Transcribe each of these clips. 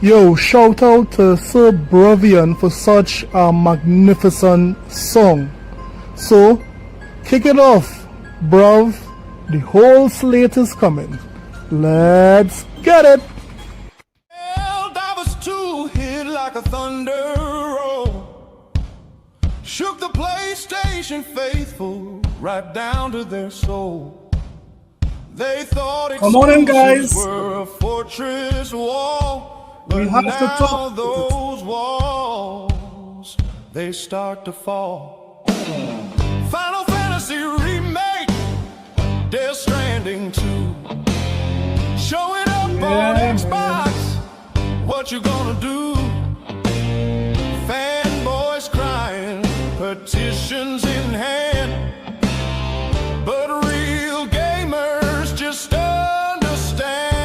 Yo, shout out to Sir Bravian for such a magnificent song. So, kick it off, bruv. The whole slate is coming. Let's get it. Well, that was two hit like a thunder roll. Shook the PlayStation faithful right down to their soul. They thought guys. Were a fortress wall. We But have to now talk. those walls, they start to fall. Final Fantasy Remake, Death Stranding 2, showing up on Xbox, what you gonna do? Fanboys crying, petitions in hand, but real gamers just understand.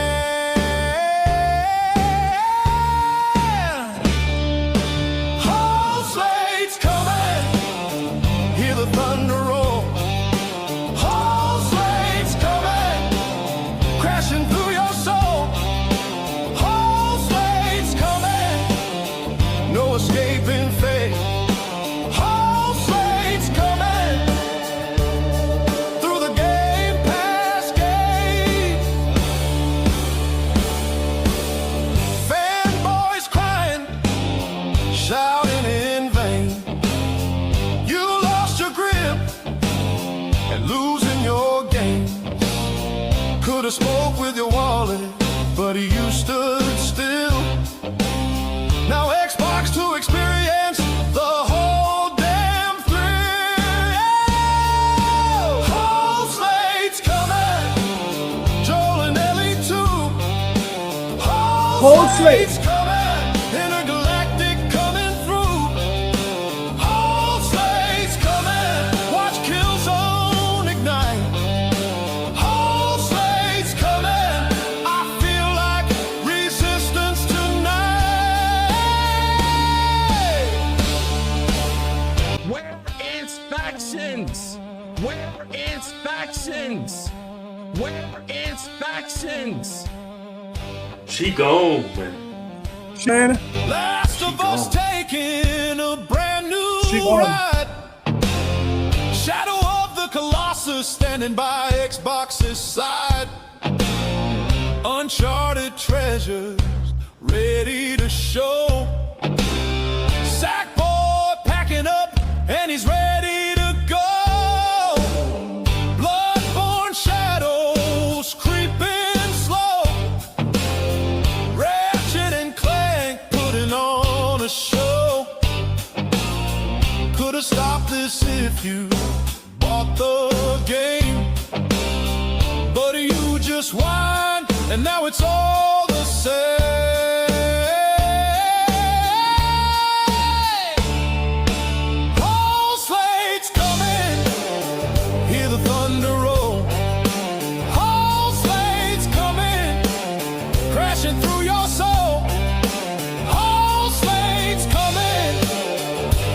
Thunder roll, whole slates coming, crashing through your soul. Whole slates coming, no escaping fate. Whole slates coming, through the Game Pass gate. Fanboys crying, shouting in vain. Losing your game. Could have spoke with your wallet, but you stood still. Now Xbox to experience the whole damn thrill. Whole slates coming, Joel and Ellie too. Whole slates coming, intergalactic coming through. Whole slates coming, watch Killzone ignite. Whole slates coming, I feel like resistance tonight. Where is factions? Where is factions? Where is factions? She gone, man. Man, Last of Us taking a brand new She gone. ride. Shadow of the Colossus standing by Xbox's side. Uncharted treasures ready to show. Sackboy packing up and he's ready to go. Bloodborne shadows creeping slow. Ratchet and Clank putting on a show. Could've stopped this if you bought the game, but you just whined and now it's all the same. Whole slates coming, hear the thunder roll. Whole slates coming, crashing through your soul. Whole slates coming,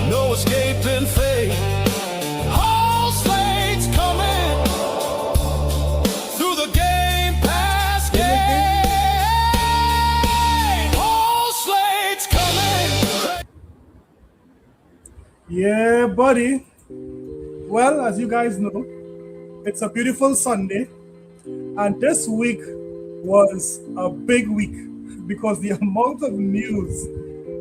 no escaping fate. Whole slates coming, through the Game Pass gate. Whole slates coming. yeah, buddy. Well, as you guys know, it's a beautiful Sunday, and this week was a big week because the amount of news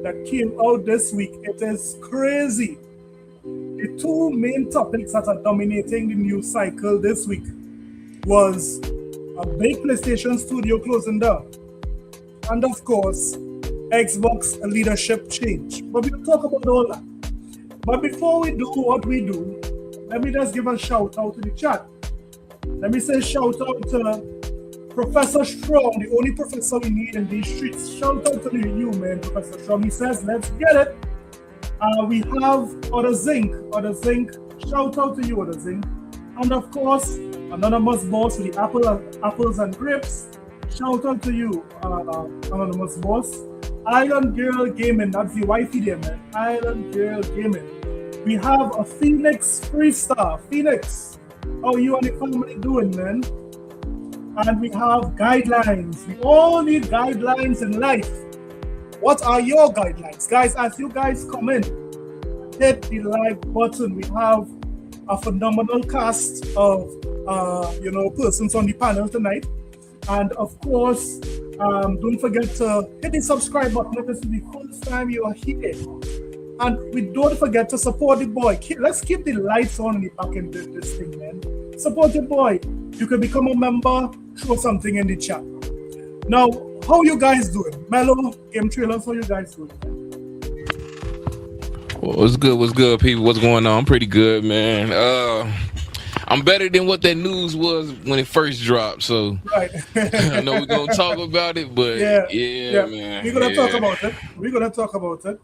that came out this week, it is crazy. The two main topics that are dominating the news cycle this week was a big PlayStation studio closing down, and of course, Xbox leadership change. But we'll talk about all that. But before we do what we do, let me just give a shout out to the chat. Let me say shout out to Professor Strong, the only professor we need in these streets. Shout out to you, man, Professor Strong. He says, let's get it. We have Other Zinc. Other Zinc, shout out to you, Other Zinc. And of course, Anonymous Boss with the apples and grapes. Shout out to you, Anonymous Boss. Island Girl Gaming, that's the wifey there, man. Island Girl Gaming. We have a Phoenix Freestar. Phoenix, how you and the family doing, man? And we have guidelines. We all need guidelines in life. What are your guidelines? Guys, as you guys come in, hit the like button. We have a phenomenal cast of persons on the panel tonight. And of course, don't forget to hit the subscribe button if this is the first time you are here. And we don't forget to support the boy. Let's keep the lights on in the back end of this thing, man. Support the boy. You can become a member, throw something in the chat. Now, how you guys doing? Mellow, Game Trailers, how you guys doing? What's good, people? What's going on? I'm pretty good, man. I'm better than what that news was when it first dropped. So right. I know we're gonna talk about it, but yeah, man. We're gonna talk about it.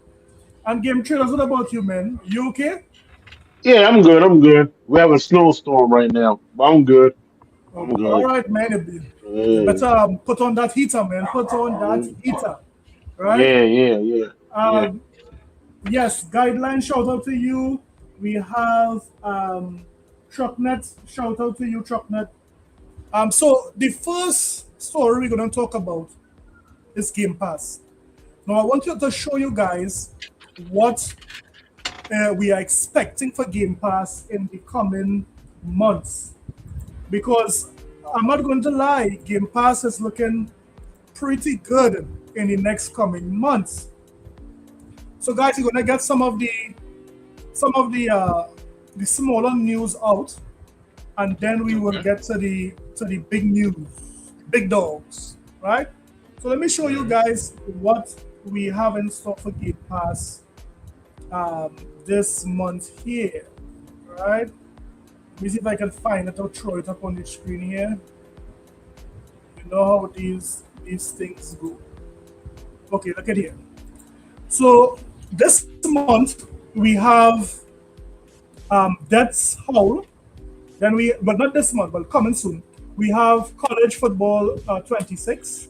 And Game Trailers, what about you, man? You okay? Yeah, I'm good. We have a snowstorm right now, but I'm good. I'm good. All right, man. You better put on that heater, man. Put on that heater. Right? Yeah. Yes, guideline, shout out to you. We have Trucknet, shout out to you, Trucknet. So the first story we're gonna talk about is Game Pass. Now I want to show you guys what we are expecting for Game Pass in the coming months. Because I'm not going to lie, Game Pass is looking pretty good in the next coming months. So guys, you're gonna get some of the smaller news out, and then we will get to the big news, big dogs, right? So let me show you guys what we have in store for Game Pass this month here, right? Let me see if I can find it or throw it up on the screen here. You know how these things go. Okay, look at here. So this month we have Death's Howl. But not this month, but coming soon. We have College Football 26.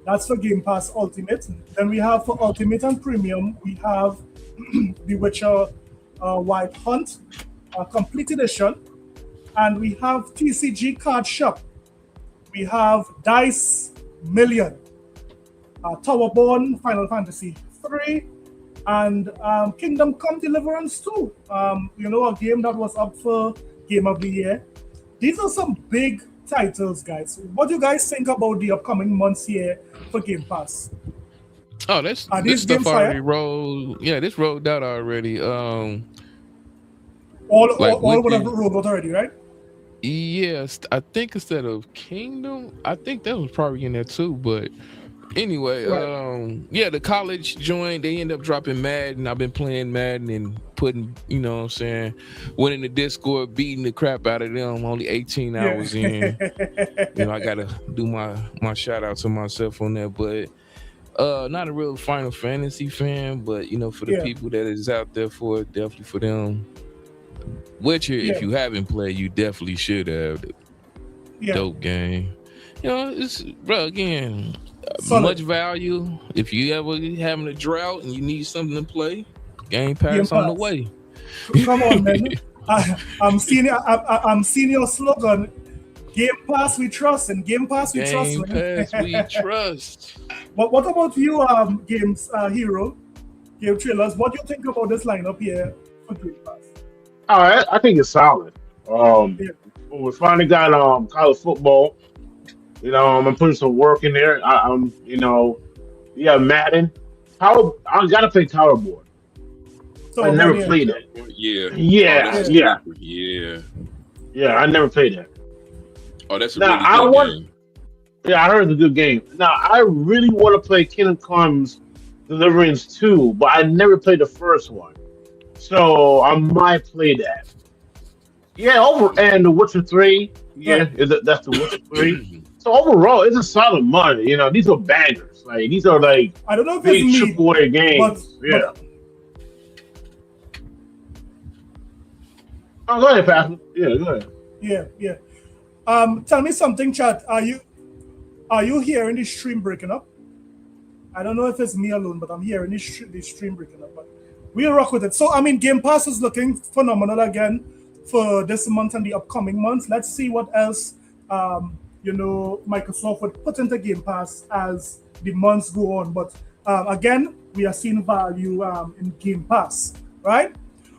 That's for Game Pass Ultimate. Then we have for Ultimate and Premium, we have The Witcher Wild Hunt Complete Edition. And we have TCG Card Shop. We have Dice Million, Towerborn Final Fantasy 3, and Kingdom Come Deliverance 2. A game that was up for Game of the Year. These are some big titles, guys. What do you guys think about the upcoming months here for Game Pass? Oh, this stuff already rolled. Yeah, this rolled out already. All would have rolled out already, right? Yes, I think instead of Kingdom, I think that was probably in there too. But anyway, right. The college joined. They ended up dropping Madden. I've been playing Madden and putting, winning the Discord, beating the crap out of them. Only 18 hours in. I gotta do my shout out to myself on that. But not a real Final Fantasy fan, but for the people that is out there for it, definitely for them. Witcher, if you haven't played, you definitely should have. Dope game. It's again, much value. If you ever having a drought and you need something to play, Game Pass on the way. Come on, man. I'm seeing your slogan. Game Pass we trust, and Game Pass we trust. Game Pass we trust. But what about you, Games Hero, Game Trailers? What do you think about this lineup here for Game Pass? All right, I think it's solid. We finally got college football. I'm putting some work in there. Madden. I gotta play Towerborn. So I never played that. Yeah. I never played that. Oh, that's a really good game. Yeah, I heard it's a good game. Now I really want to play Kingdom Comes Deliverance 2, but I never played the first one. So I might play that. Yeah, and The Witcher 3. Yeah, that's The Witcher 3. So overall, it's a solid month. You know, these are bangers. Like these are like I don't know if it's big me, triple A but games. Yeah. but Oh, go ahead, Pastor. Yeah, go ahead. yeah. Tell me something, chat. Are you hearing the stream breaking up? I don't know if it's me alone, but I'm hearing the stream breaking up. But we'll rock with it. So I mean, Game Pass is looking phenomenal again for this month and the upcoming months. Let's see what else Microsoft would put into Game Pass as the months go on. But again, we are seeing value in Game Pass, right?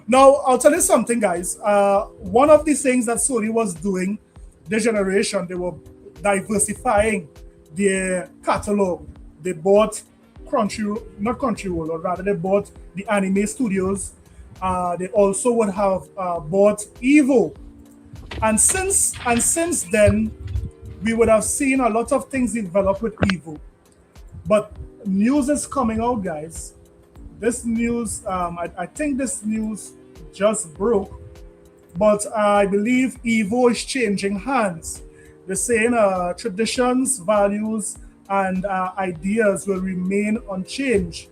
Now, I'll tell you something, guys. One of the things that Sony was doing this generation, they were diversifying their catalog. They bought not Crunchyroll, or rather, they bought the anime studios. They also would have bought Evo, and since then, we would have seen a lot of things develop with Evo. But news is coming out, guys. This news, I think this news just broke, but I believe Evo is changing hands. They're saying traditions, values, and ideas will remain unchanged.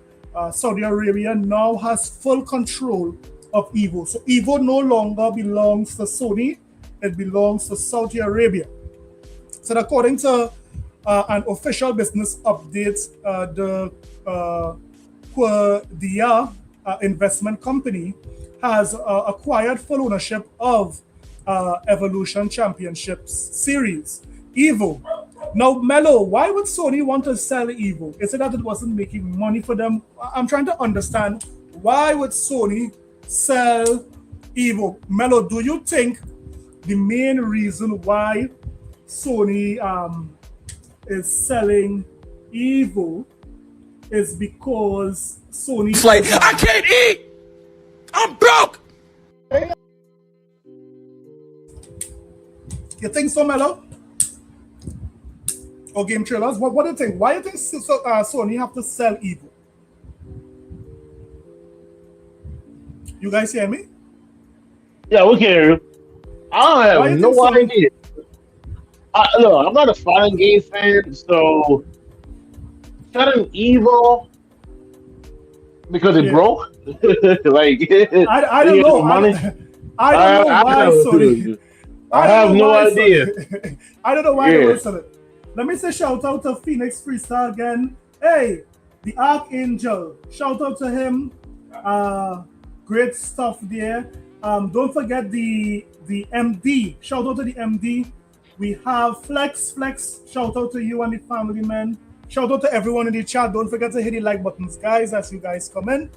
Saudi Arabia now has full control of Evo. So Evo no longer belongs to Sony, it belongs to Saudi Arabia. So according to an official business update, the Quadia investment company has acquired full ownership of Evolution Championships Series, Evo. Now, Mello, why would Sony want to sell Evo? Is it that it wasn't making money for them? I'm trying to understand, why would Sony sell Evo? Mello, do you think the main reason why Sony is selling Evo is because Sony... It's like, I can't eat! I'm broke! You think so, Mello? Or Game Trailers? What do you think? Why do you think Sony have to sell Evo? You guys hear me? Yeah, we can hear you. I Why have you think no so? idea. Look, I'm not a fighting game fan, so selling Evo because it Yeah. broke. Like I don't know. money. I don't know why Sony. I have no idea. I don't know why they Yeah. will sell it. Let me say shout out to Phoenix Freestyle again. Hey, the Archangel. Shout out to him. Great stuff there. Don't forget the MD. Shout out to the MD. We have Flex. Shout out to you and the family, man. Shout out to everyone in the chat. Don't forget to hit the like buttons, guys, as you guys come in.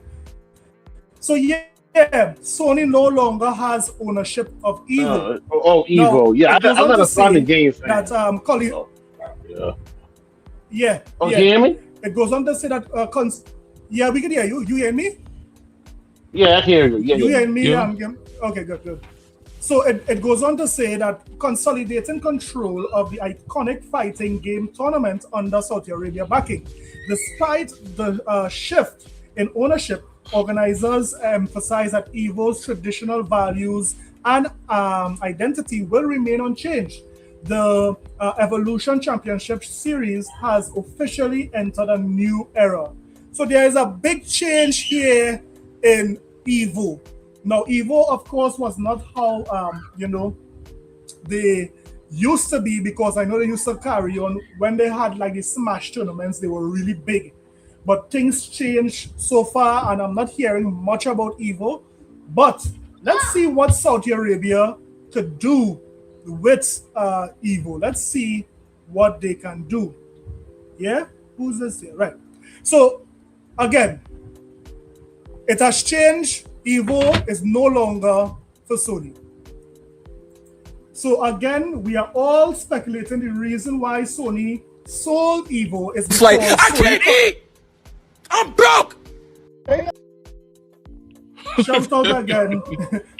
So yeah, Sony no longer has ownership of Evo. Evo. Now, Yeah, it goes I'm on not to a fighting say game fan. that Colin, Yeah. yeah. Oh, you hear me? It goes on to say that yeah, we can hear you. You hear me? Yeah, I can hear you. Yeah, You yeah. hear me? Yeah. Okay, good. So it goes on to say that consolidating control of the iconic fighting game tournament under Saudi Arabia backing. Despite the shift in ownership, organizers emphasize that Evo's traditional values and identity will remain unchanged. The Evolution Championship Series has officially entered a new era. So there is a big change here in Evo. Now, Evo, of course, was not how they used to be, because I know they used to carry on when they had like the Smash tournaments. They were really big, but things changed so far, and I'm not hearing much about Evo. But let's see what Saudi Arabia could do with Evo. Let's see what they can do. Yeah, who's this here? Right. So again, it has changed. Evo is no longer for Sony. So again, we are all speculating the reason why Sony sold Evo is because It's like, I can't eat! I'm broke! Shout out again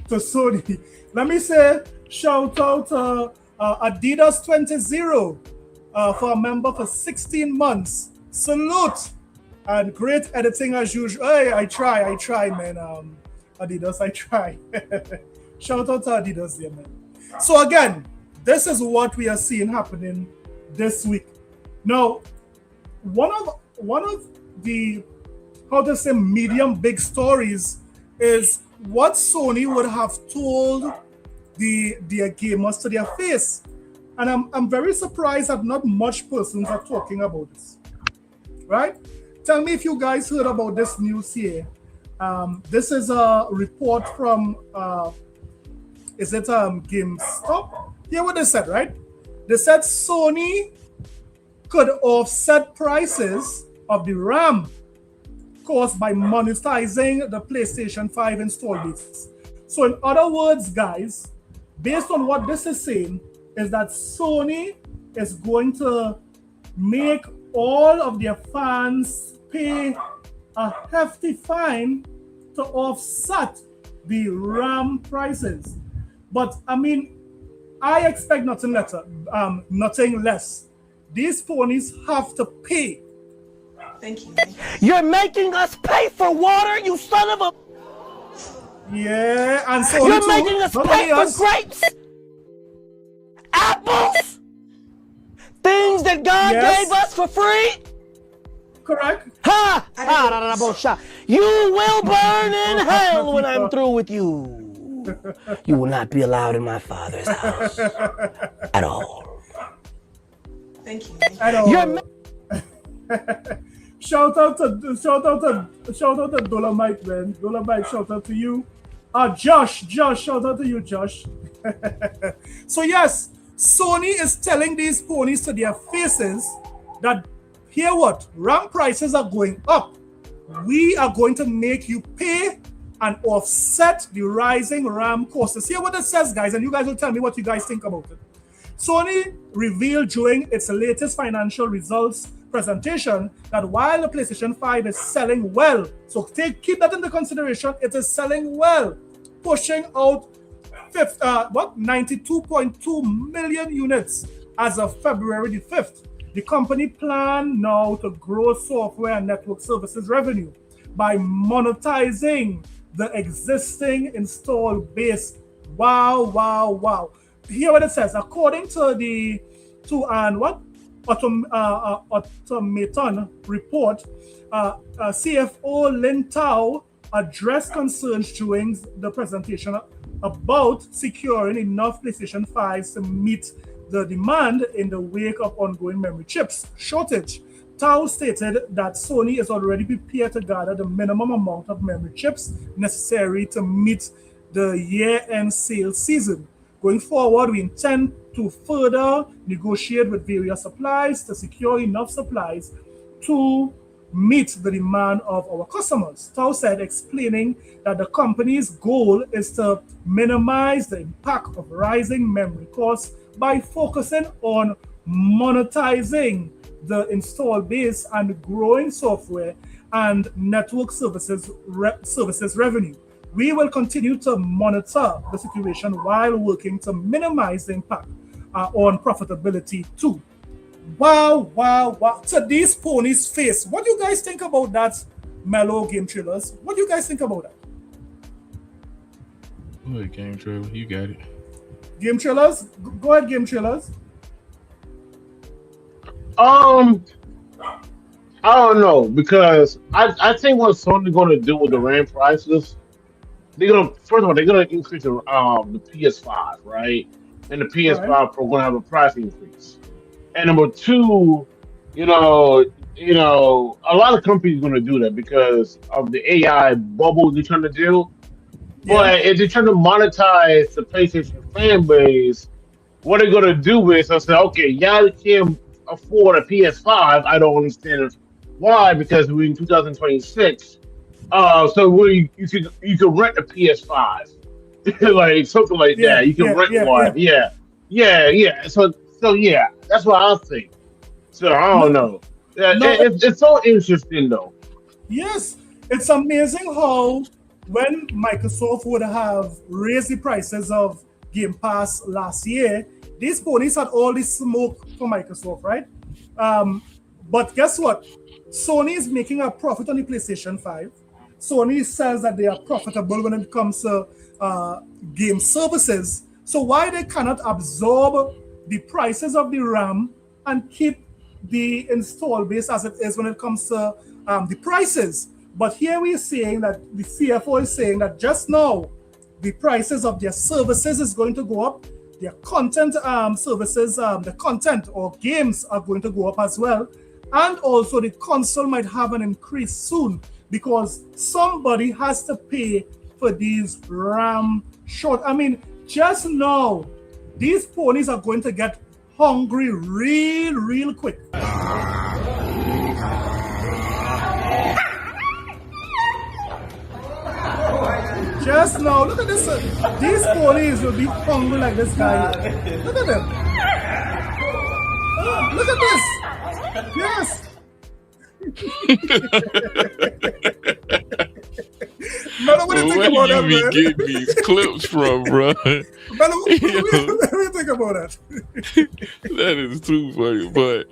to Sony. Let me say shout out to Adidas 20 for a member for 16 months. Salute and great editing as usual. Hey, I try, man. Adidas, I try. Shout out to Adidas there, man. So again, this is what we are seeing happening this week. Now, one of the, how to say, medium big stories is what Sony would have told their gamers to their face. And I'm very surprised that not much persons are talking about this. Right? Tell me if you guys heard about this news here. This is a report from is it GameStop? Hear what they said, right? They said Sony could offset prices of the RAM caused by monetizing the PlayStation 5 install base. So in other words, guys, based on what this is saying, is that Sony is going to make all of their fans pay a hefty fine to offset the RAM prices. But I mean, I expect nothing less. These ponies have to pay. Thank you. You're making us pay for water, you son of a... Yeah, and so You're making us pay for grapes, apples, things that God gave us for free. Correct. Ha! Ha! You will burn in hell when I'm through with you. You will not be allowed in my Father's house at all. Thank you. At all. Shout out to Dolomite, man. Dolomite, shout out to you. Josh, shout out to you, Josh. So yes, Sony is telling these ponies to their faces that, hear what? RAM prices are going up. We are going to make you pay and offset the rising RAM costs. Hear what it says, guys, and you guys will tell me what you guys think about it. Sony revealed during its latest financial results presentation that while the PlayStation 5 is selling well, so keep that into consideration, it is selling well, pushing out 92.2 million units as of February the 5th. The company plan now to grow software and network services revenue by monetizing the existing install base. Wow. Hear what it says. According to the Automaton report, CFO Lin Tao addressed concerns during the presentation about securing enough PlayStation 5s to meet the demand in the wake of ongoing memory chips shortage. Tao stated that Sony is already prepared to gather the minimum amount of memory chips necessary to meet the year-end sales season. Going forward, we intend to further negotiate with various suppliers to secure enough supplies to meet the demand of our customers. Tao said, explaining that the company's goal is to minimize the impact of rising memory costs by focusing on monetizing the install base and growing software and network services revenue. We will continue to monitor the situation while working to minimize the impact on profitability too. Wow. To these ponies' face, what do you guys think about that, Mellow Game Trailers? What do you guys think about that? Go ahead, Game Trailer. You got it. Game Trailers? Go ahead, Game Trailers. I don't know, because I think what Sony's going to do with the RAM prices, they're gonna increase the PS5, right? And the PS5 Pro going to have a price increase. And number two, a lot of companies are going to do that because of the AI bubble they're trying to do. But if they're trying to monetize the PlayStation fan base, what they're going to do is they'll say, okay, y'all can't afford a PS5. I don't understand why, because we're in 2026. So you can rent a PS5, like something like that. You can rent one. Yeah. So yeah, that's what I think. So I don't know. It's so interesting though. Yes, it's amazing how when Microsoft would have raised the prices of Game Pass last year, these ponies had all this smoke for Microsoft, right? But guess what? Sony is making a profit on the PlayStation 5. Sony says that they are profitable when it comes to game services. So why they cannot absorb the prices of the RAM and keep the install base as it is when it comes to the prices. But here we're saying that the CFO is saying that just now the prices of their services is going to go up. Their content services, the content or games are going to go up as well. And also the console might have an increase soon because somebody has to pay for these RAM short. I mean, just now, these ponies are going to get hungry real quick. Just now, look at this. These ponies will be hungry like this guy. Look at them. Look at this. Yes. Melo, what do you think about that, man? Getting these clips from, bro? Melo, what do you think about that? That is too funny, but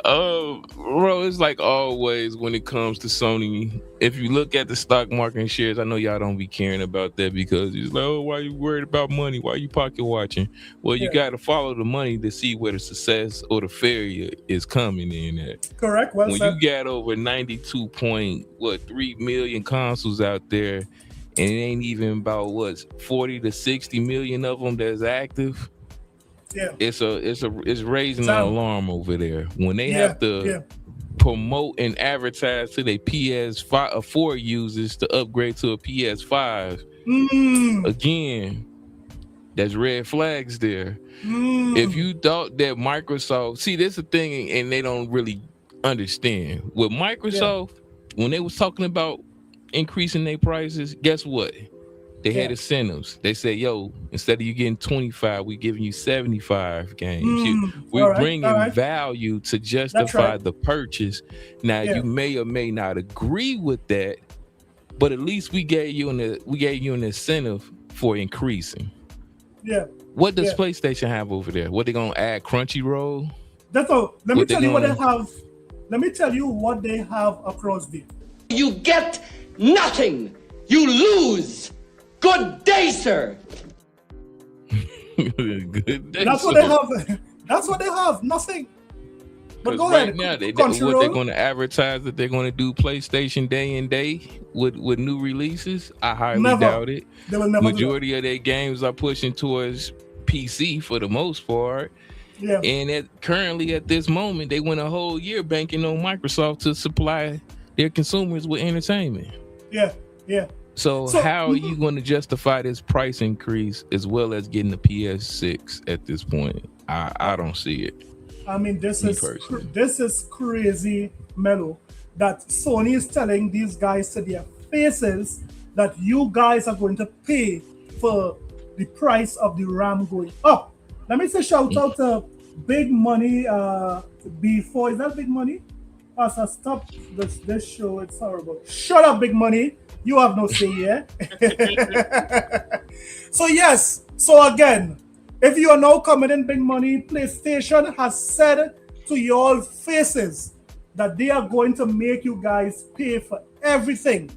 bro, it's like always when it comes to Sony. If you look at the stock market and shares, I know y'all don't be caring about that because it's like, oh, why you worried about money? Why you pocket watching? Well, you got to follow the money to see where the success or the failure is coming in at. Correct. Well when said. you got over 92.3 million consoles out there, and it ain't even about 40 to 60 million of them that's active. Yeah. It's raising an alarm over there when they have to promote and advertise to their PS4 users to upgrade to a PS5. Again, that's red flags there. If you thought that Microsoft, see, this is a thing, and they don't really understand with Microsoft when they was talking about increasing their prices. Guess what? They had incentives. They said, yo, instead of you getting 25, we giving you 75 games. We're bringing value to justify the purchase. Now, you may or may not agree with that, but at least we gave you an incentive for increasing. Yeah. What does PlayStation have over there? What they gonna add? Crunchyroll? That's all. Let me tell you what they have. Let me tell you what they have across there. You get nothing. You lose. Good day, sir. Good day, That's what they have. That's what they have. Nothing. But go ahead. Now, what they're going to advertise that they're going to do PlayStation day and day with new releases? I highly doubt it. They will never. Majority of their games are pushing towards PC for the most part. Yeah. And currently at this moment, they went a whole year banking on Microsoft to supply their consumers with entertainment. Yeah. Yeah. So how are you going to justify this price increase as well as getting the PS6 at this point? I don't see it. I mean, this is crazy, Melo, that Sony is telling these guys to their faces that you guys are going to pay for the price of the RAM going up. Let me say shout out to Big Money before. Is that Big Money? Asha, stop this show. It's horrible. Shut up, Big Money. You have no say here. So again, if you are now coming in, Big Money, PlayStation has said to your faces that they are going to make you guys pay for everything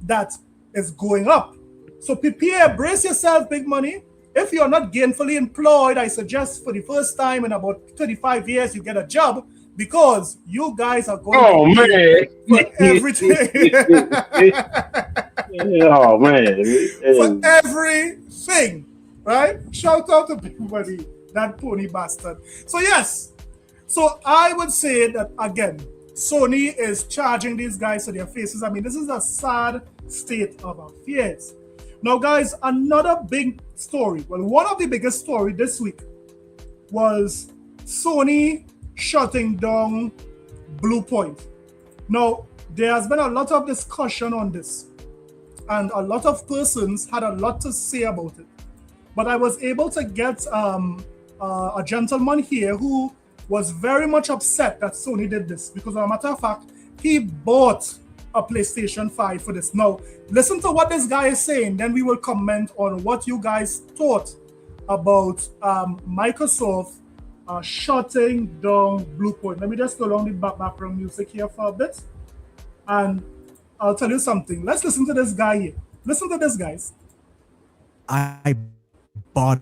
that is going up. So prepare, brace yourself, Big Money. If you're not gainfully employed, I suggest for the first time in about 35 years, you get a job because you guys are going to pay for everything. Oh, man. For everything, right? Shout out to Big Money, that pony bastard. So I would say that, again, Sony is charging these guys to their faces. I mean, this is a sad state of affairs. Now, guys, another big story. Well, one of the biggest stories this week was Sony shutting down Bluepoint. Now, there has been a lot of discussion on this, and a lot of persons had a lot to say about it. But I was able to get a gentleman here who was very much upset that Sony did this because, as a matter of fact, he bought a PlayStation 5 for this. Now, listen to what this guy is saying, then we will comment on what you guys thought about Microsoft shutting down Bluepoint. Let me just go along the background music here for a bit, and I'll tell you something. Let's listen to this guy here. Listen to this, guys. I bought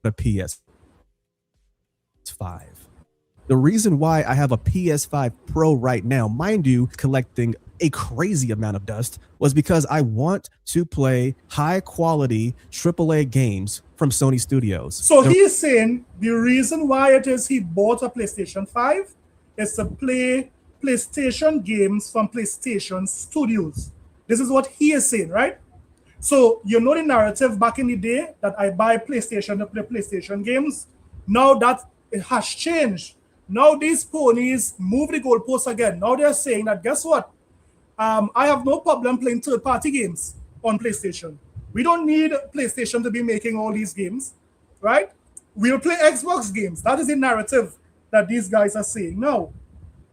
a PS5. The reason why I have a PS5 Pro right now, mind you, collecting a crazy amount of dust, was because I want to play high quality AAA games from Sony Studios. So he's saying the reason why it is he bought a PlayStation 5 is to play PlayStation games from PlayStation Studios. This is what he is saying, right? So you know the narrative back in the day that I buy PlayStation to play PlayStation games. Now that it has changed. Now these ponies move the goalposts again. Now they're saying that guess what? I have no problem playing third-party games on PlayStation. We don't need PlayStation to be making all these games, right? We'll play Xbox games. That is the narrative that these guys are saying now.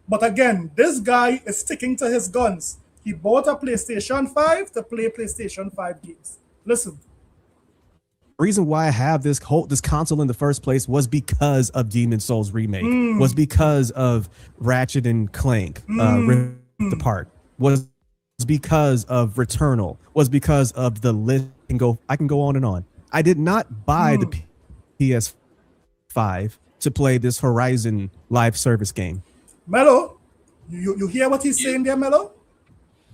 But again, this guy is sticking to his guns. He bought a PlayStation 5 to play PlayStation 5 games. Listen. Reason why I have this console in the first place was because of Demon Souls remake, was because of Ratchet and Clank Rift Apart, was because of Returnal, was because of the list, and I can go on and on. I did not buy the PS5 to play this Horizon live service game. Mello, you hear what he's saying there, Mello?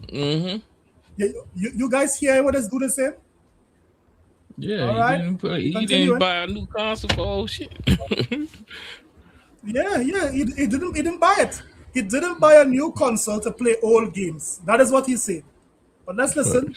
Mm-hmm. Yeah, you guys hear what this dude is saying? Yeah, all right. He didn't buy a new console for old shit. yeah, he didn't buy it. He didn't buy a new console to play old games. That is what he said. But let's listen.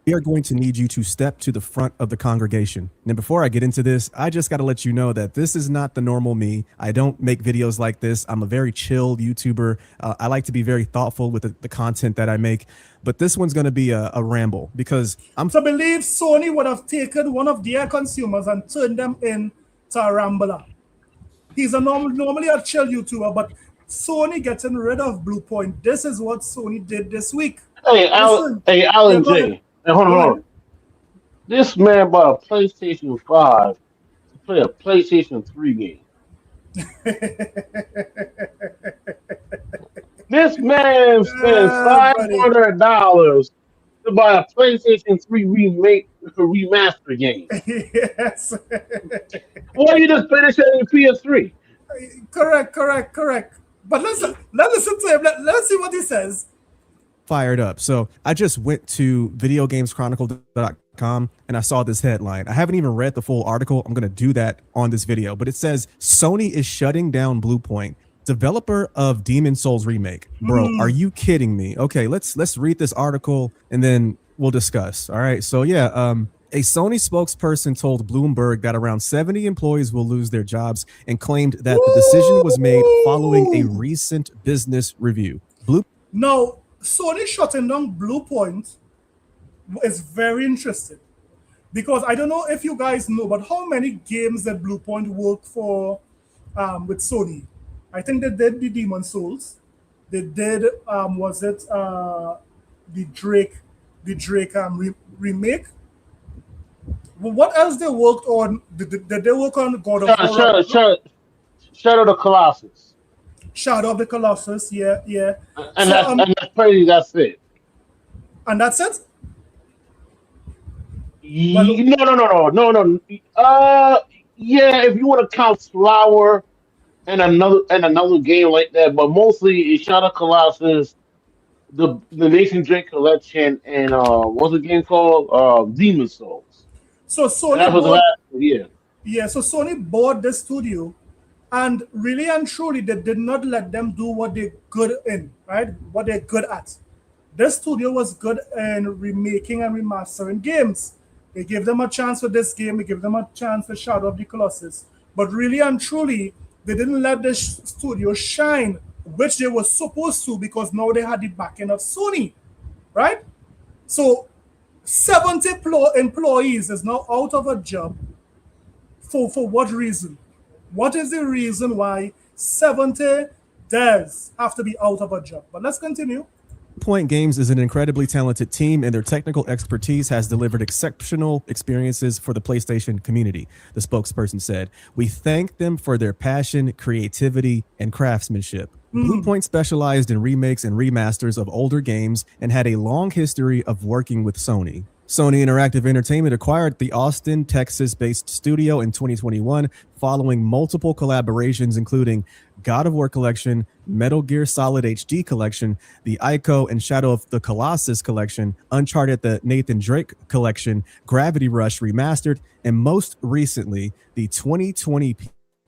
We are going to need you to step to the front of the congregation. And before I get into this, I just got to let you know that this is not the normal me. I don't make videos like this. I'm a very chill YouTuber. I like to be very thoughtful with the content that I make. But this one's going to be a ramble because I'm to believe Sony would have taken one of their consumers and turned them into a rambler. He's normally a chill YouTuber, but Sony getting rid of Bluepoint. This is what Sony did this week. Hey, Alan J. Hey, hold on. This man bought a PlayStation 5 to play a PlayStation 3 game. This man spent $500 to buy a PlayStation 3 remaster game. Yes. Why you just finish it on your PS3? Correct. But let's listen to him. Let's see what he says. Fired up. So I just went to videogameschronicle.com and I saw this headline. I haven't even read the full article. I'm going to do that on this video, but it says Sony is shutting down Bluepoint, developer of Demon Souls remake. Bro, are you kidding me? Okay, let's read this article and then we'll discuss. All right. So yeah, a Sony spokesperson told Bloomberg that around 70 employees will lose their jobs and claimed that the decision was made following a recent business review. Now, Sony shutting down Bluepoint is very interesting because I don't know if you guys know, but how many games did Bluepoint work for with Sony? I think they did the Demon Souls. They did was it the Drake remake? What else they worked on? Did they work on God of War? Shadow of the Colossus. Shadow of the Colossus, yeah. And that's crazy. That's it. And that's it. No. Yeah, if you want to count Flower and another game like that, but mostly it's Shadow of the Colossus, the Nathan Drake Collection, and what's the game called? Demon Souls. So Sony so Sony bought the studio. And really and truly, they did not let them do what they're good in, right? What they're good at. This studio was good in remaking and remastering games. They gave them a chance with this game. They gave them a chance with Shadow of the Colossus. But really and truly, they didn't let this studio shine, which they were supposed to because now they had the backing of Sony, right? So 70 employees is now out of a job. For what reason? What is the reason why 70 devs have to be out of a job? But let's continue. Point Games is an incredibly talented team, and their technical expertise has delivered exceptional experiences for the PlayStation community, the spokesperson said. We thank them for their passion, creativity, and craftsmanship. Bluepoint specialized in remakes and remasters of older games and had a long history of working with Sony. Sony Interactive Entertainment acquired the Austin, Texas-based studio in 2021 following multiple collaborations including God of War Collection, Metal Gear Solid HD Collection, the Ico and Shadow of the Colossus Collection, Uncharted the Nathan Drake Collection, Gravity Rush Remastered, and most recently, the 2020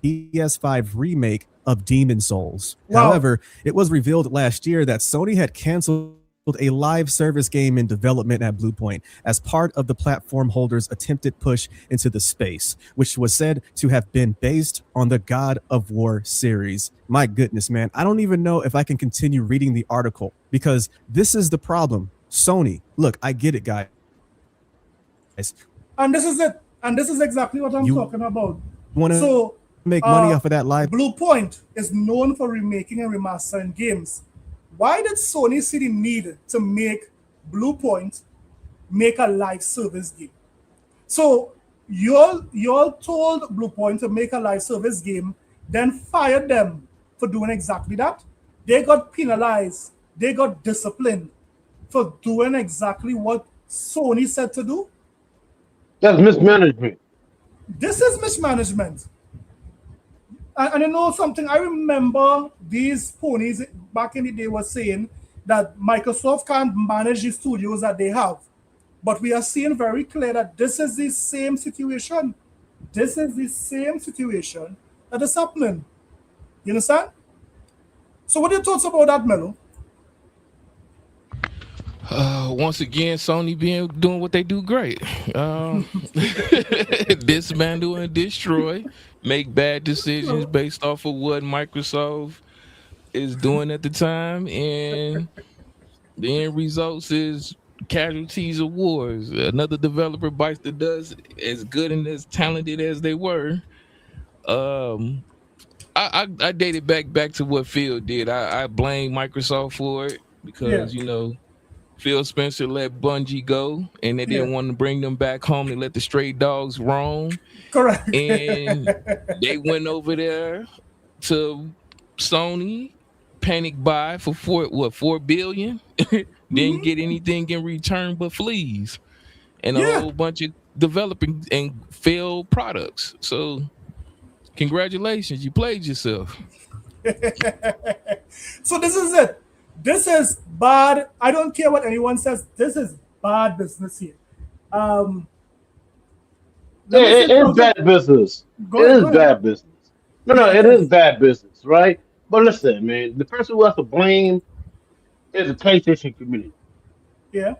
PS5 remake of Demon Souls. Wow. However, it was revealed last year that Sony had canceled a live service game in development at Bluepoint as part of the platform holder's attempted push into the space, which was said to have been based on the God of War series. My goodness, man. I don't even know if I can continue reading the article because this is the problem. Sony, look, I get it, guys. And this is it. And this is exactly what I'm talking about. Want to make money off of that live? Bluepoint is known for remaking and remastering games. Why did Sony see the need to make Bluepoint make a live service game? So you all told Bluepoint to make a live service game, then fired them for doing exactly that. They got penalized. They got disciplined for doing exactly what Sony said to do. That's mismanagement. This is mismanagement. And you know something, I remember these ponies back in the day were saying that Microsoft can't manage the studios that they have. But we are seeing very clear that this is the same situation. This is the same situation that is happening. You understand? So what are your thoughts about that, Melo? Once again, Sony doing what they do great. Dismantle and destroy, make bad decisions based off of what Microsoft is doing at the time, and the end results is casualties of wars. Another developer bites the dust, as good and as talented as they were. I dated back to what Phil did. I blame Microsoft for it because Phil Spencer let Bungie go, and they didn't want to bring them back home. They let the stray dogs roam. Correct. And they went over there to Sony, panic buy for $4 billion. Didn't get anything in return but fleas and a whole bunch of developing and failed products. So, congratulations, you played yourself. So this is it. This is bad. I don't care what anyone says. This is bad business here. It is bad business. It is bad business. No, it is bad business, right? But listen, man, the person who has to blame is the PlayStation community. Yeah.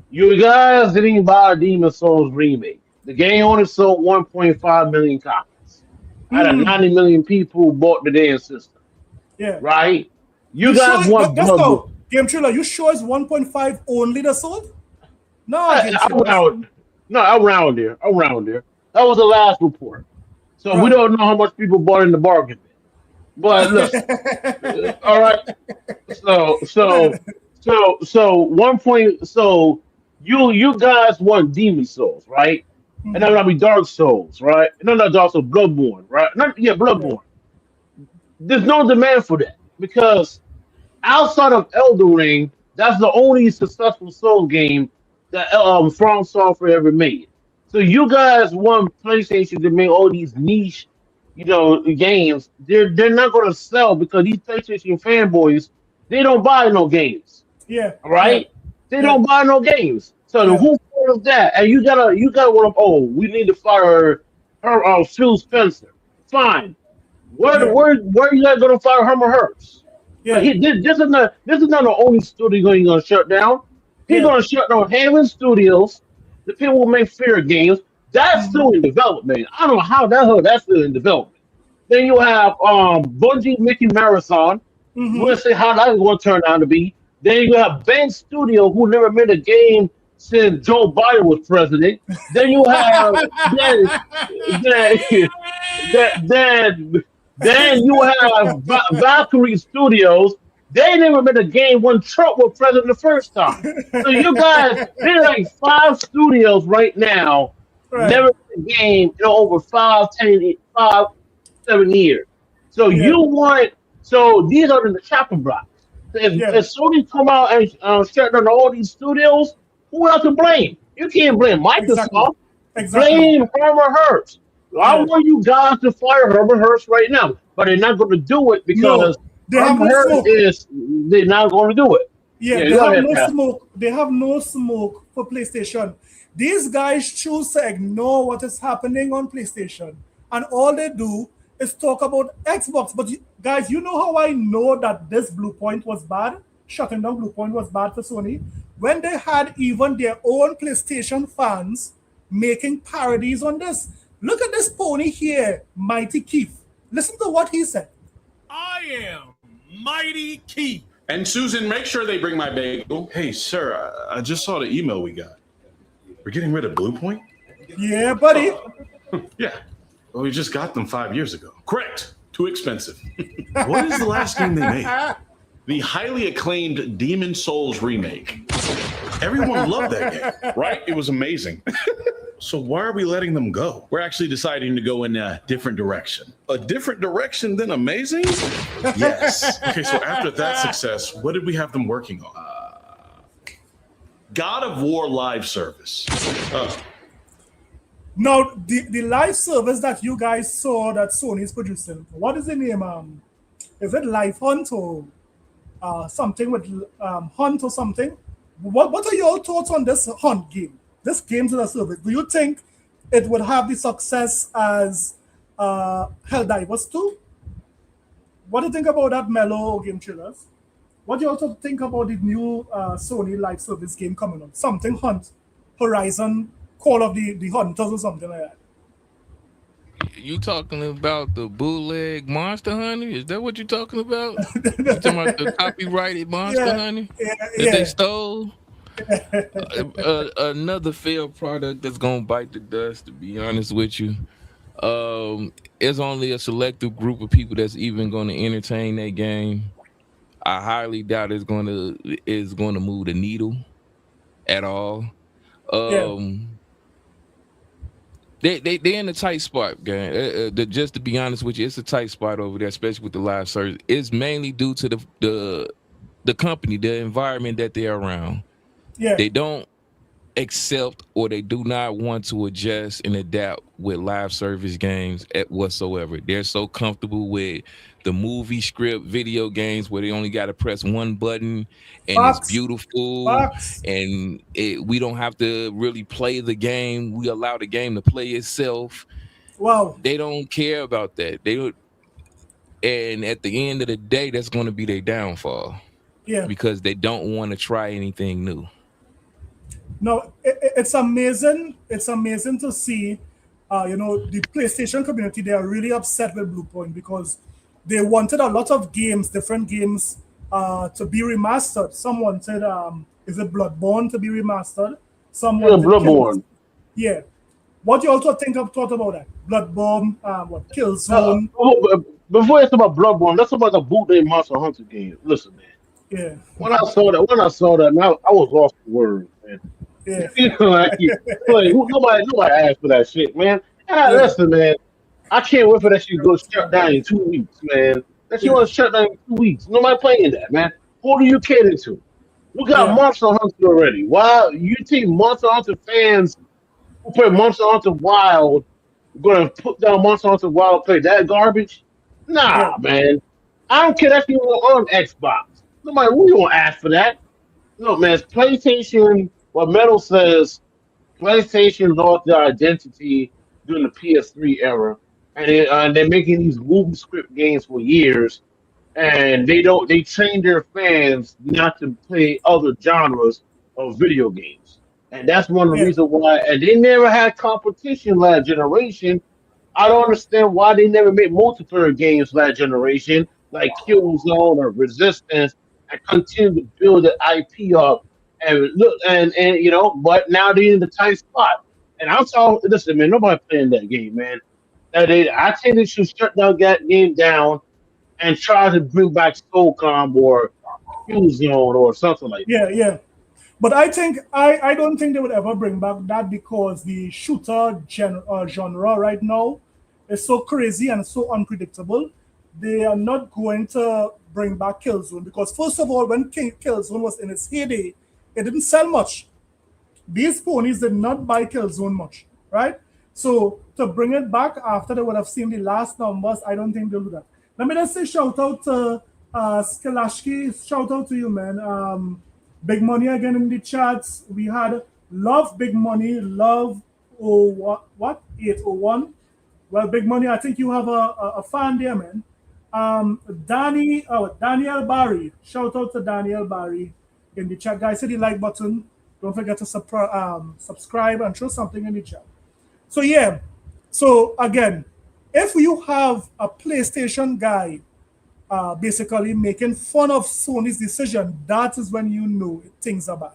You guys didn't buy Demon Souls remake. The game only sold 1.5 million copies. Out of 90 million people who bought the damn system. Yeah. Right? You guys sure want Bloodborne. Game Trailer, you sure it's 1.5 only the sold? No, around there. That was the last report. So we don't know how much people bought in the bargain. But listen, all right. So you guys want Demon Souls, right? And that would be Dark Souls, right? No, not Dark Souls, Bloodborne, right? Bloodborne. There's no demand for that because outside of Elden Ring, that's the only successful Souls game that From Software ever made. So you guys want PlayStation to make all these niche, games. They're not going to sell because these PlayStation fanboys, they don't buy no games. Yeah. Right? Yeah. They don't buy no games. So who cares that? And you gotta want to. Oh, we need to fire her. Phil Spencer. Fine. Where you guys gonna fire him or hers? Yeah. This is not the only studio he's gonna shut down. He's gonna shut down Haven Studios. The people who make fair games. That's still in development. I don't know how that's still in development. Then you have Bungie Mickey Marathon. We're gonna see how that's gonna turn out to be. Then you have Bank Studio who never made a game since Joe Biden was president. Then you have then you have Valkyrie Studios. They never made a game when Trump was president the first time. So you guys, there's like 5 studios right now, never made a game in over 5, 7 years. So so these are the chopping blocks. If Sony come out and shut down all these studios, who else to blame? You can't blame Exactly. Microsoft. Exactly. Blame Herbert Hurst. I Yeah. want you guys to fire Herbert Hurst right now, but they're not going to do it because No, they have Herbert no Hurst smoke. is they're not going to do it. Yeah, Yeah, they go have ahead, no Pastor. smoke. They have no smoke for PlayStation. These guys choose to ignore what is happening on PlayStation, and all they do is talk about Xbox. But guys, you know how I know that this Bluepoint was bad? Shutting down Bluepoint was bad for Sony when they had even their own PlayStation fans making parodies on this. Look at this pony here, Mighty Keith. Listen to what he said. I am Mighty Keith. And Susan, make sure they bring my bagel. Hey, sir, I just saw the email we got. We're getting rid of Bluepoint? Yeah, buddy. Yeah. Well, we just got them 5 years ago. Correct. Too expensive. What is the last game they made? The highly acclaimed Demon Souls remake. Everyone loved that game, right? It was amazing. So why are we letting them go? We're actually deciding to go in a different direction. A different direction than amazing? Yes. Okay, so after that success, what did we have them working on? God of War live service. Now, the live service that you guys saw that Sony is producing, what is the name? Is it Live Hunt or something with Hunt or something? What are your thoughts on this Hunt game? This game's a service. Do you think it would have the success as Helldivers 2? What do you think about that, Mellow Game Chillers? What do you also think about the new Sony live service game coming on? Something Hunt, Horizon, Call of the Hunters or something like that. You talking about the bootleg Monster Hunter? Is that what you're talking about? You talking about the copyrighted Monster Hunter that they stole? Another failed product that's gonna bite the dust. To be honest with you, it's only a selective group of people that's even going to entertain that game. I highly doubt it's going to move the needle at all. They in a tight spot, gang. Just to be honest with you, it's a tight spot over there, especially with the live service. It's mainly due to the company, the environment that they're around. Yeah. They don't accept or they do not want to adjust and adapt with live service games whatsoever. They're so comfortable with the movie script video games where they only got to press one button and it's beautiful and we don't have to really play the game. We allow the game to play itself. Wow. They don't care about that. And at the end of the day, that's going to be their downfall. Yeah. Because they don't want to try anything new. No, it's amazing. It's amazing to see, the PlayStation community. They are really upset with Bluepoint because they wanted a lot of games, different games, to be remastered. Some wanted, is it Bloodborne to be remastered? Some wanted Bloodborne. Yeah. What do you also thought about that? Bloodborne, Killzone. Before you talk about Bloodborne, let's talk about the bootleg Monster Hunter game. Listen, man. Yeah. When I saw that, now I was lost for words, man. Yeah. Nobody asked for that shit, man. And listen, man, I can't wait for that shit to go shut down in 2 weeks, man. That shit was shut down in 2 weeks. Nobody playing that, man. Who do you cater to? We got Monster Hunter already. Why you think Monster Hunter fans who play Monster Hunter Wild gonna put down Monster Hunter Wild play that garbage? Nah, man. I don't care if you on Xbox. Nobody, we don't ask for that. No, man, it's PlayStation. What Metal says, PlayStation lost their identity during the PS3 era, and they're making these movie script games for years, and they train their fans not to play other genres of video games, and that's one of the reasons why. And they never had competition last generation. I don't understand why they never made multiplayer games last generation, like Killzone or Resistance, and continue to build the IP up. And look, and but now they're in the tight spot. And I'm talking, listen, man, nobody playing that game, man. I think they should shut that game down and try to bring back SOCOM or Killzone or something like that. Yeah. But I don't think they would ever bring back that because the shooter genre right now is so crazy and so unpredictable. They are not going to bring back Killzone because, first of all, when Killzone was in its heyday, it didn't sell much. These ponies did not buy Killzone much, right? So to bring it back after they would have seen the last numbers, I don't think they'll do that. Let me just say shout out to Skalashki. Shout out to you, man. Big Money again in the chats. We had Love Big Money, Love what 801. Well, Big Money, I think you have a fan there, man. Daniel Barry. Shout out to Daniel Barry in the chat. Guys, hit the like button. Don't forget to subscribe and throw something in the chat. So yeah, so again, if you have a PlayStation guy basically making fun of Sony's decision, that is when you know things are bad.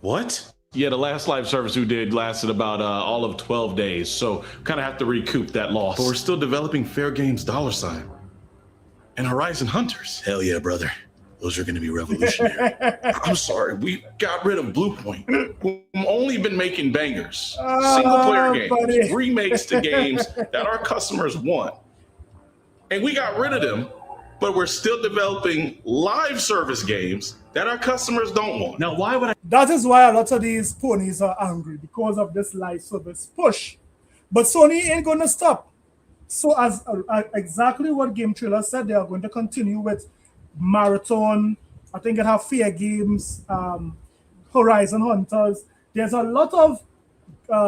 What? Yeah, the last live service we did lasted about all of 12 days, so kind of have to recoup that loss. But we're still developing Fair Games $, and Horizon Hunters. Hell yeah, brother. Those are going to be revolutionary. I'm sorry, we got rid of Bluepoint, who've only been making bangers. Single-player games, buddy. remakes to games that our customers want. And we got rid of them, but we're still developing live service games that our customers don't want. Now, why would I? That is why a lot of these ponies are angry, because of this live service push. But Sony ain't going to stop. So as exactly what Game Trailer said, they are going to continue with Marathon. I think it have Fair Games, Horizon Hunters. There's a lot of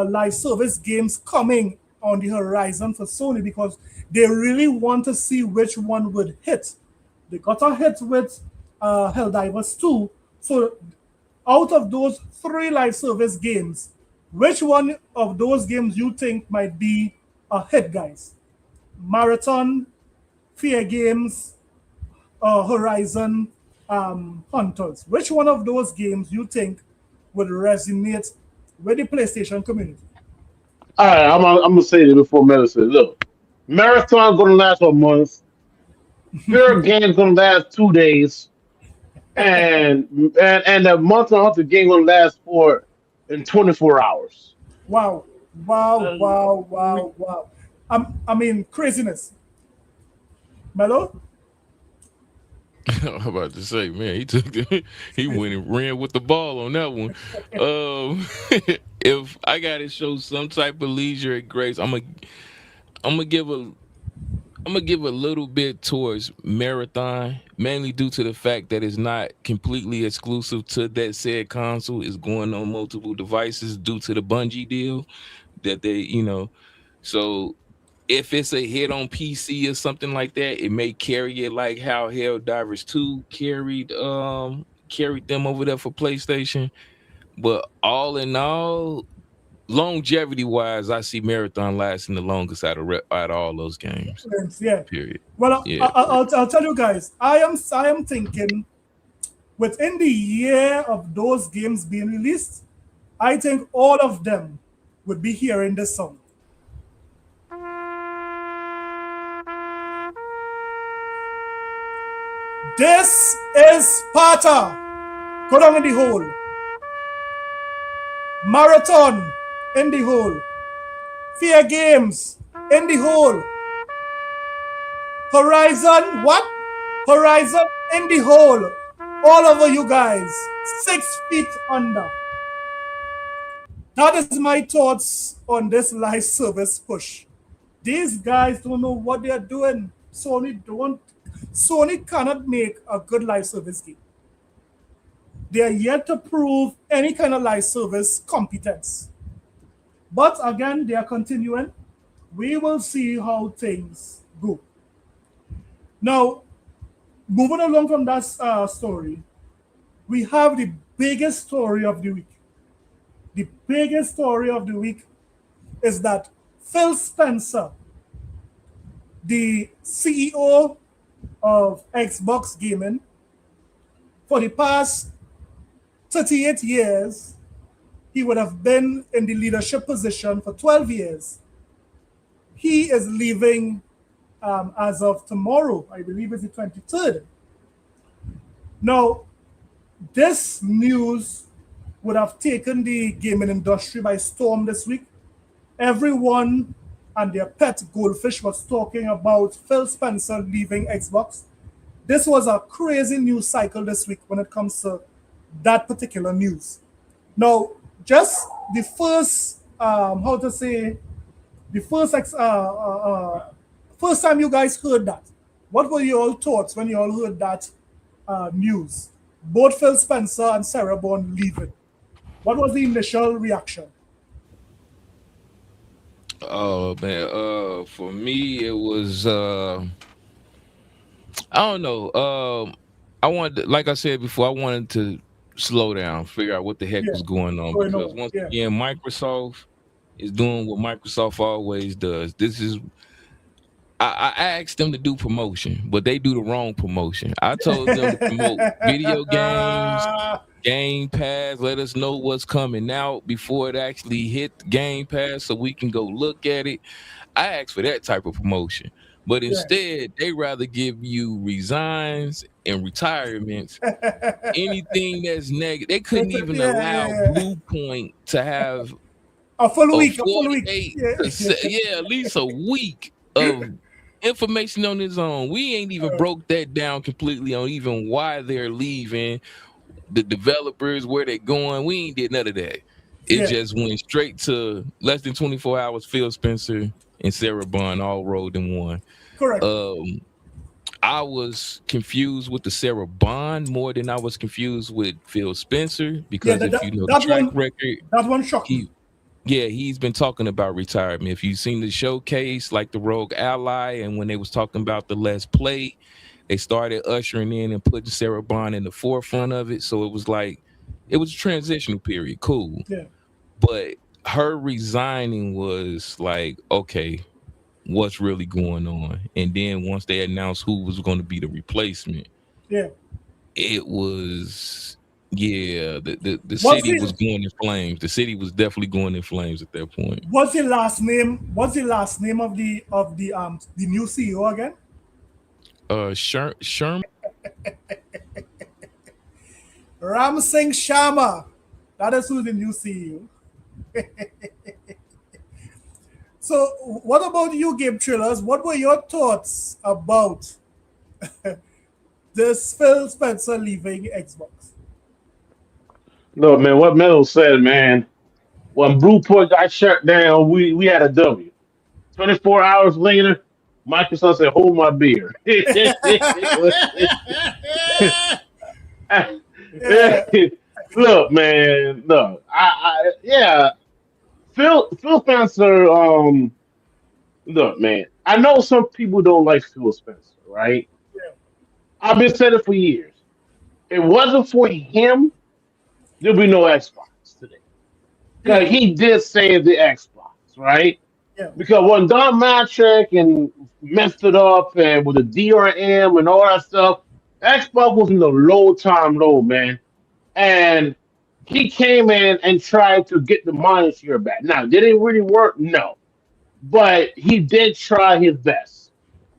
live service games coming on the horizon for Sony because they really want to see which one would hit. They got a hit with Helldivers 2. So out of those 3 live service games, which one of those games you think might be a hit, guys? Marathon, Fair Games, Horizon Hunters. Which one of those games you think would resonate with the PlayStation community? All right, I'm gonna say this before Meta says, look, Marathon gonna last a month. Fair Game's gonna last 2 days, and the Monster Hunter game gonna last for in 24 hours. Wow. I mean, craziness. Mello? I'm about to say, man, he went and ran with the ball on that one. If I gotta show some type of leisure and grace, I'm gonna give a little bit towards Marathon, mainly due to the fact that it's not completely exclusive to that said console. It's going on multiple devices due to the Bungie deal that they, so if it's a hit on PC or something like that, it may carry it like how Helldivers 2 carried them over there for PlayStation. But all in all, longevity wise, I see Marathon lasting the longest out of all those games. Yeah. Period. Well, Yeah. I'll tell you guys, I am thinking within the year of those games being released, I think all of them would be hearing this song. This is Sparta. Go down in the hole. Marathon in the hole. Fair Games in the hole. Horizon, what? Horizon in the hole. All over you guys. 6 feet under. That is my thoughts on this live service push. These guys don't know what they are doing. Sony cannot make a good live service game. They are yet to prove any kind of live service competence. But again, they are continuing. We will see how things go. Now, moving along from that story, we have the biggest story of the week. The biggest story of the week is that Phil Spencer, the CEO of Xbox Gaming, for the past 38 years, he would have been in the leadership position for 12 years. He is leaving as of tomorrow, I believe it's the 23rd. Now, this news would have taken the gaming industry by storm this week. Everyone and their pet goldfish was talking about Phil Spencer leaving Xbox. This was a crazy news cycle this week when it comes to that particular news. Now, just the first, how to say, the first first time you guys heard that. What were your thoughts when you all heard that news? Both Phil Spencer and Sarah Bond leaving. What was the initial reaction? Oh man, for me it was I don't know. I wanted, like I said before, I wanted to slow down, figure out what the heck Yeah, was going on going because on. once Yeah, again, Microsoft is doing what Microsoft always does. This is I asked them to do promotion, but they do the wrong promotion. I told them to promote video games, Game Pass, let us know what's coming out before it actually hit Game Pass so we can go look at it. I asked for that type of promotion. But yeah. instead, they rather give you resigns and retirements, anything that's negative. They couldn't even Yeah, allow yeah, yeah. Bluepoint to have A full a week, a full week. 48 Yeah. yeah, at least a week of information on his own. We ain't even broke that down completely on even why they're leaving, the developers, where they're going. We ain't did none of that. It Yeah, just went straight to less than 24 hours. Phil Spencer and Sarah Bond all rolled in one. correct. I was confused with the Sarah Bond more than I was confused with Phil Spencer Yeah, because if you know the track record, that one shocked me. he's been talking about retirement. If you've seen the showcase, like the Rogue Ally, and when they was talking about the Let's Play, they started ushering in and putting Sarah Bond in the forefront of it. So it was like it was a transitional period. Cool. Yeah, But her resigning was like, okay, what's really going on? And then once they announced who was going to be the replacement, yeah. it was the What's city the was going in flames. The city was definitely going in flames at that point. what's the last name? What's the last name of the new CEO again? Sherm Ram Singh Sharma. That is who's the new CEO. So, what about you, Game Trailers? What were your thoughts about this Phil Spencer leaving Xbox? No, man, what Melo said, man, when Bluepoint got shut down, we had a W. 24 hours later, Microsoft said, hold my beer. Yeah, Look, man, look, yeah, Phil Spencer, look, man, I know some people don't like Phil Spencer, right? yeah, I've been saying it for years. If it wasn't for him, there'd be no Xbox today. yeah, Because he did save the Xbox, right? yeah, Because when Don Matrick and messed it up and with the DRM and all that stuff, Xbox was in the low time low, man. And he came in and tried to get the mind share back. Now, did it really work? No. But he did try his best.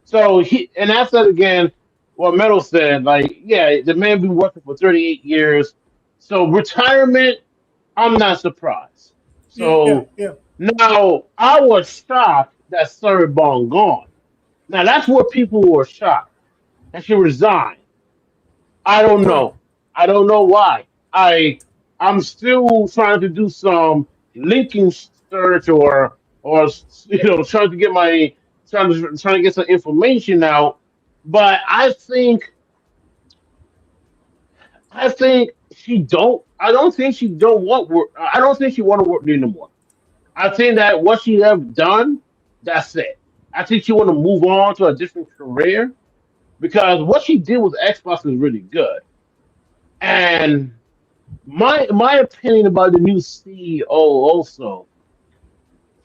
So and I said again what Metal said, like, yeah, the man been working for 38 years. So retirement, I'm not surprised. yeah, So yeah, now I was shocked that Sarah Bond gone. Now that's what people were shocked. That she resigned. I don't correct. know. I don't know why. I'm still trying to do some linking search or trying to get my trying to get some information out. But I think she don't. I don't think she don't want work. I don't think she want to work there anymore. I think that what she have done, that's it. I think she want to move on to a different career because what she did with Xbox is really good. And my opinion about the new CEO also,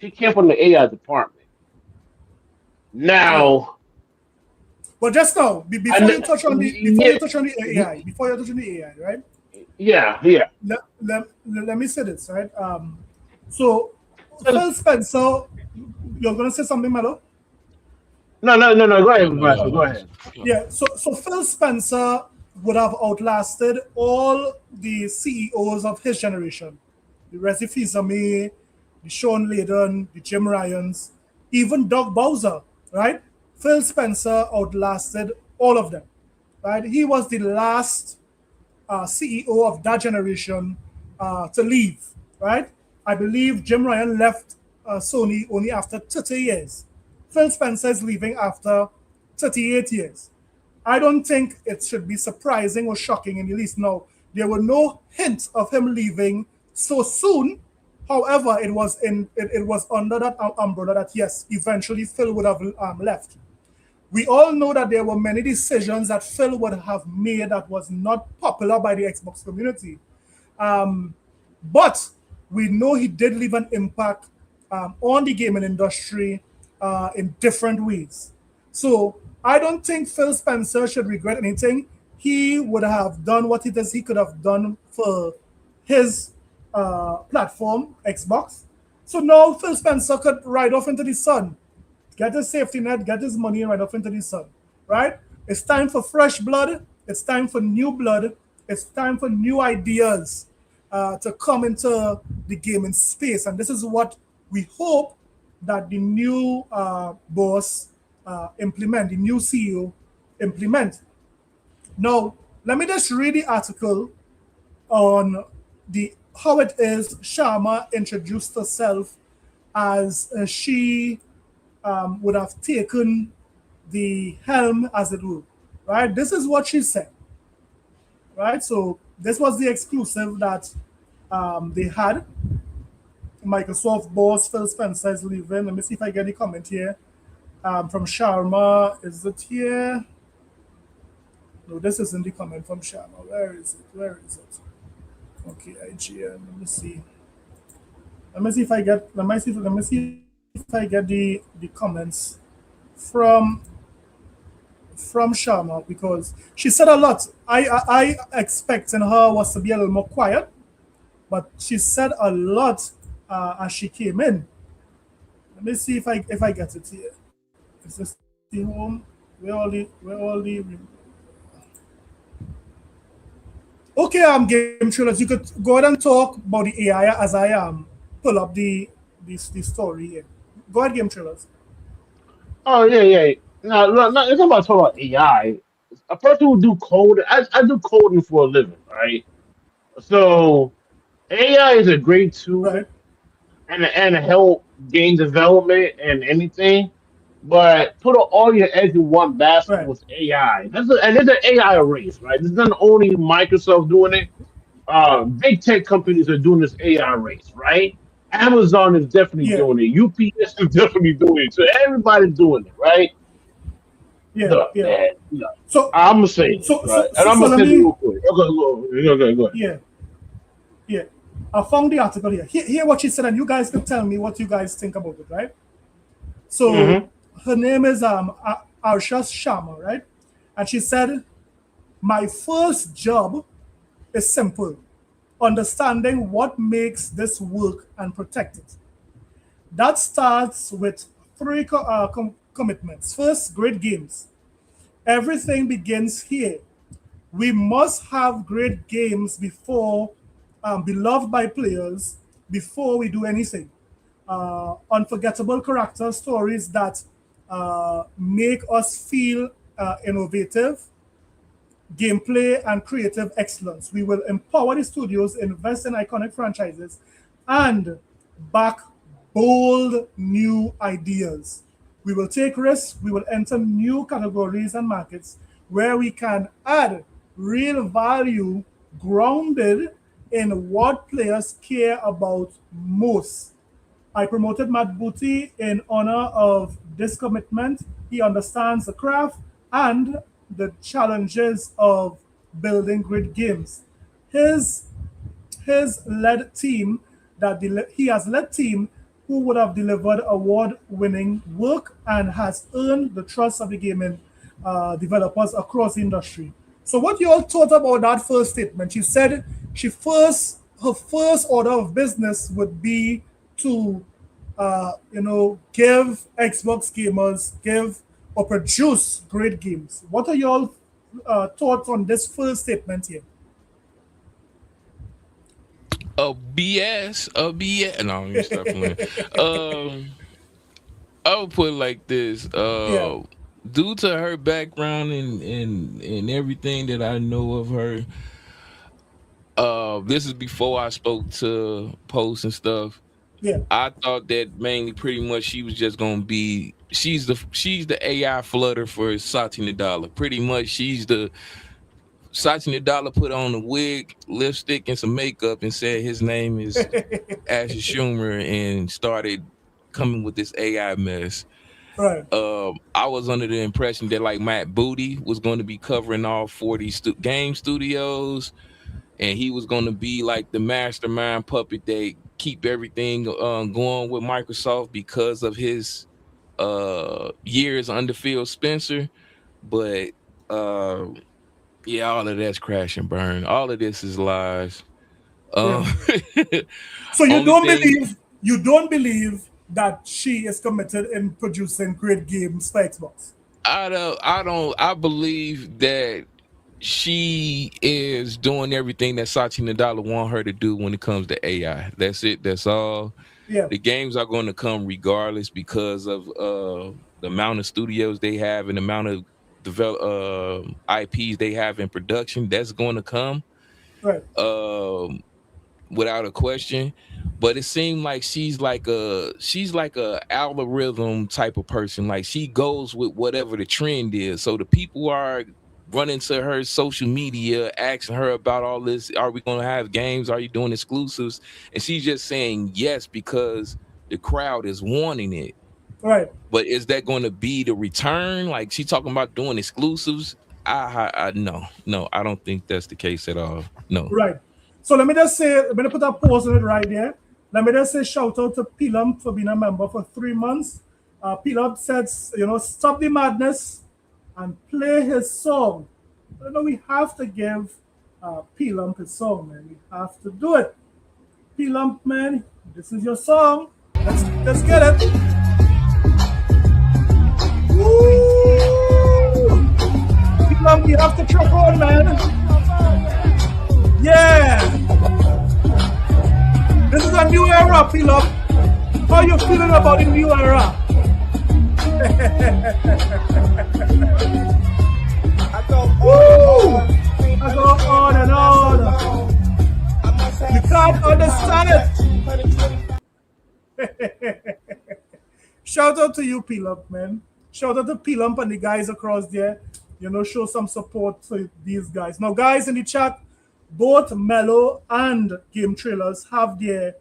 she came from the AI department. Yeah. Now, But just now, and before yeah, you touch on the AI, before you touch on the AI, right? yeah. Let me say this, right? So Phil Spencer, you're gonna say something, Melo? No. Go ahead, Master. Go Uh, ahead. Yeah. So Phil Spencer would have outlasted all the CEOs of his generation, the Resi Fils-Aimé, the Sean Layden, the Jim Ryans, even Doug Bowser, right? Phil Spencer outlasted all of them, right? He was the last CEO of that generation to leave. right? I believe Jim Ryan left Sony only after 30 years. Phil Spencer is leaving after 38 years. I don't think it should be surprising or shocking in the least. No, there were no hints of him leaving so soon. However, it was under that umbrella that yes, eventually Phil would have left. We all know that there were many decisions that Phil would have made that was not popular by the Xbox community. Um, but we know he did leave an impact on the gaming industry in different ways. So I don't think Phil Spencer should regret anything. He would have done what he could have done for his platform, Xbox. So now Phil Spencer could ride off into the sun, get his safety net, get his money, and ride off into the sun. Right? It's time for fresh blood. It's time for new blood. It's time for new ideas to come into the gaming space. And this is what we hope that the new boss implement, the new CEO implement. Now, let me just read the article on the how it is Sharma introduced herself as she would have taken the helm, as it were. Right? This is what she said. Right? So this was the exclusive that they had. Microsoft boss Phil Spencer is leaving. Let me see if I get the comment here. From Sharma. Is it here? No, this isn't the comment from Sharma. Where is it? Where is it? Okay, IGN. Let me see. Let me see if I get. Let me see if I get the comments from Sharma, because she said a lot. I expecting her was to be a little more quiet, but she said a lot as she came in. Let me see if I get it here. Is this the home? Where all the Okay, game trailers. You could go ahead and talk about the AI as I pull up the story here. Go ahead, game trailers. Oh yeah, yeah. No, it's not about talking about AI. A person who do code, I do coding for a living, right? So AI is a great tool Right, and help game development and anything. But put all your eggs in one basket right. with AI. And there's an AI race, right? It's not only Microsoft doing it. Big tech companies are doing this AI race, right? Amazon is definitely Yeah, doing it. UPS is definitely doing it. So everybody's doing it, right? yeah, Look, yeah. man. Look, So I'm gonna say this, right? And I'm so gonna let say this me real quick. Okay, go ahead. yeah, yeah. I found the article here. Hear what she said, and you guys can tell me what you guys think about it, right? So Mm-hmm. her name is Asha Sharma, right? And she said, "My first job is simple: understanding what makes this work and protect it. That starts with three commitments. First, great games. Everything begins here. We must have great games before, beloved by players, before we do anything. Unforgettable character stories that make us feel innovative, gameplay, and creative excellence. We will empower the studios, invest in iconic franchises, and back bold new ideas. We will take risks, we will enter new categories and markets where we can add real value grounded in what players care about most. I promoted Matt Booty in honor of this commitment. He understands the craft and the challenges of building great games. His his led team he has led team who would have delivered award-winning work and has earned the trust of the gaming developers across the industry. So, what you all thought about that first statement? She said her first order of business would be to, give Xbox gamers give or produce great games. What are your thoughts on this first statement here? A BS. No, let me stop playing. Um, I would put it like this. Yeah, Due to her background and everything that I know of her, This is before I spoke to Post and stuff. Yeah. I thought that mainly pretty much she was just gonna be she's the AI flutter for Satya Nadella. Pretty much Satya Nadella put on a wig, lipstick, and some makeup and said his name is Asha Schumer and started coming with this AI mess. Right. I was under the impression that like Matt Booty was going to be covering all 40 game studios, and he was going to be like the mastermind puppet that keep everything going with Microsoft because of his years under Phil Spencer. But yeah, all of that's crash and burn. All of this is lies. Yeah. So you don't believe that she is committed in producing great games for Xbox? I believe that she is doing everything that Satya Nadella want her to do when it comes to AI. That's it. That's all. Yeah. The games are going to come regardless because of the amount of studios they have and the amount of IPs they have in production. That's going to come. Right. Without a question. But it seemed like she's like a algorithm type of person. Like she goes with whatever the trend is. So the people are running to her social media, asking her about all this. Are we going to have games? Are you doing exclusives? And she's just saying yes because the crowd is wanting it. Right. But is that going to be the return? Like she talking about doing exclusives? No, I don't think that's the case at all. No. Right. So let me just say, I'm going to put a pause on it right there. Let me just say shout out to Pilum for being a member for 3 months. Pilum says, stop the madness and play his song. We have to give Pilum his song, man. We have to do it. Pilum, man, this is your song. Let's get it. Woo! Pilum, we have to truck on, man. Yeah! This is a new era, Pilum. How you feeling about the new era? I go on and on. You can't understand it. Shout out to you, Pilum, man. Shout out to Pilum and the guys across there. Show some support to these guys. Now, guys in the chat, both Mellow and Game Trailers have their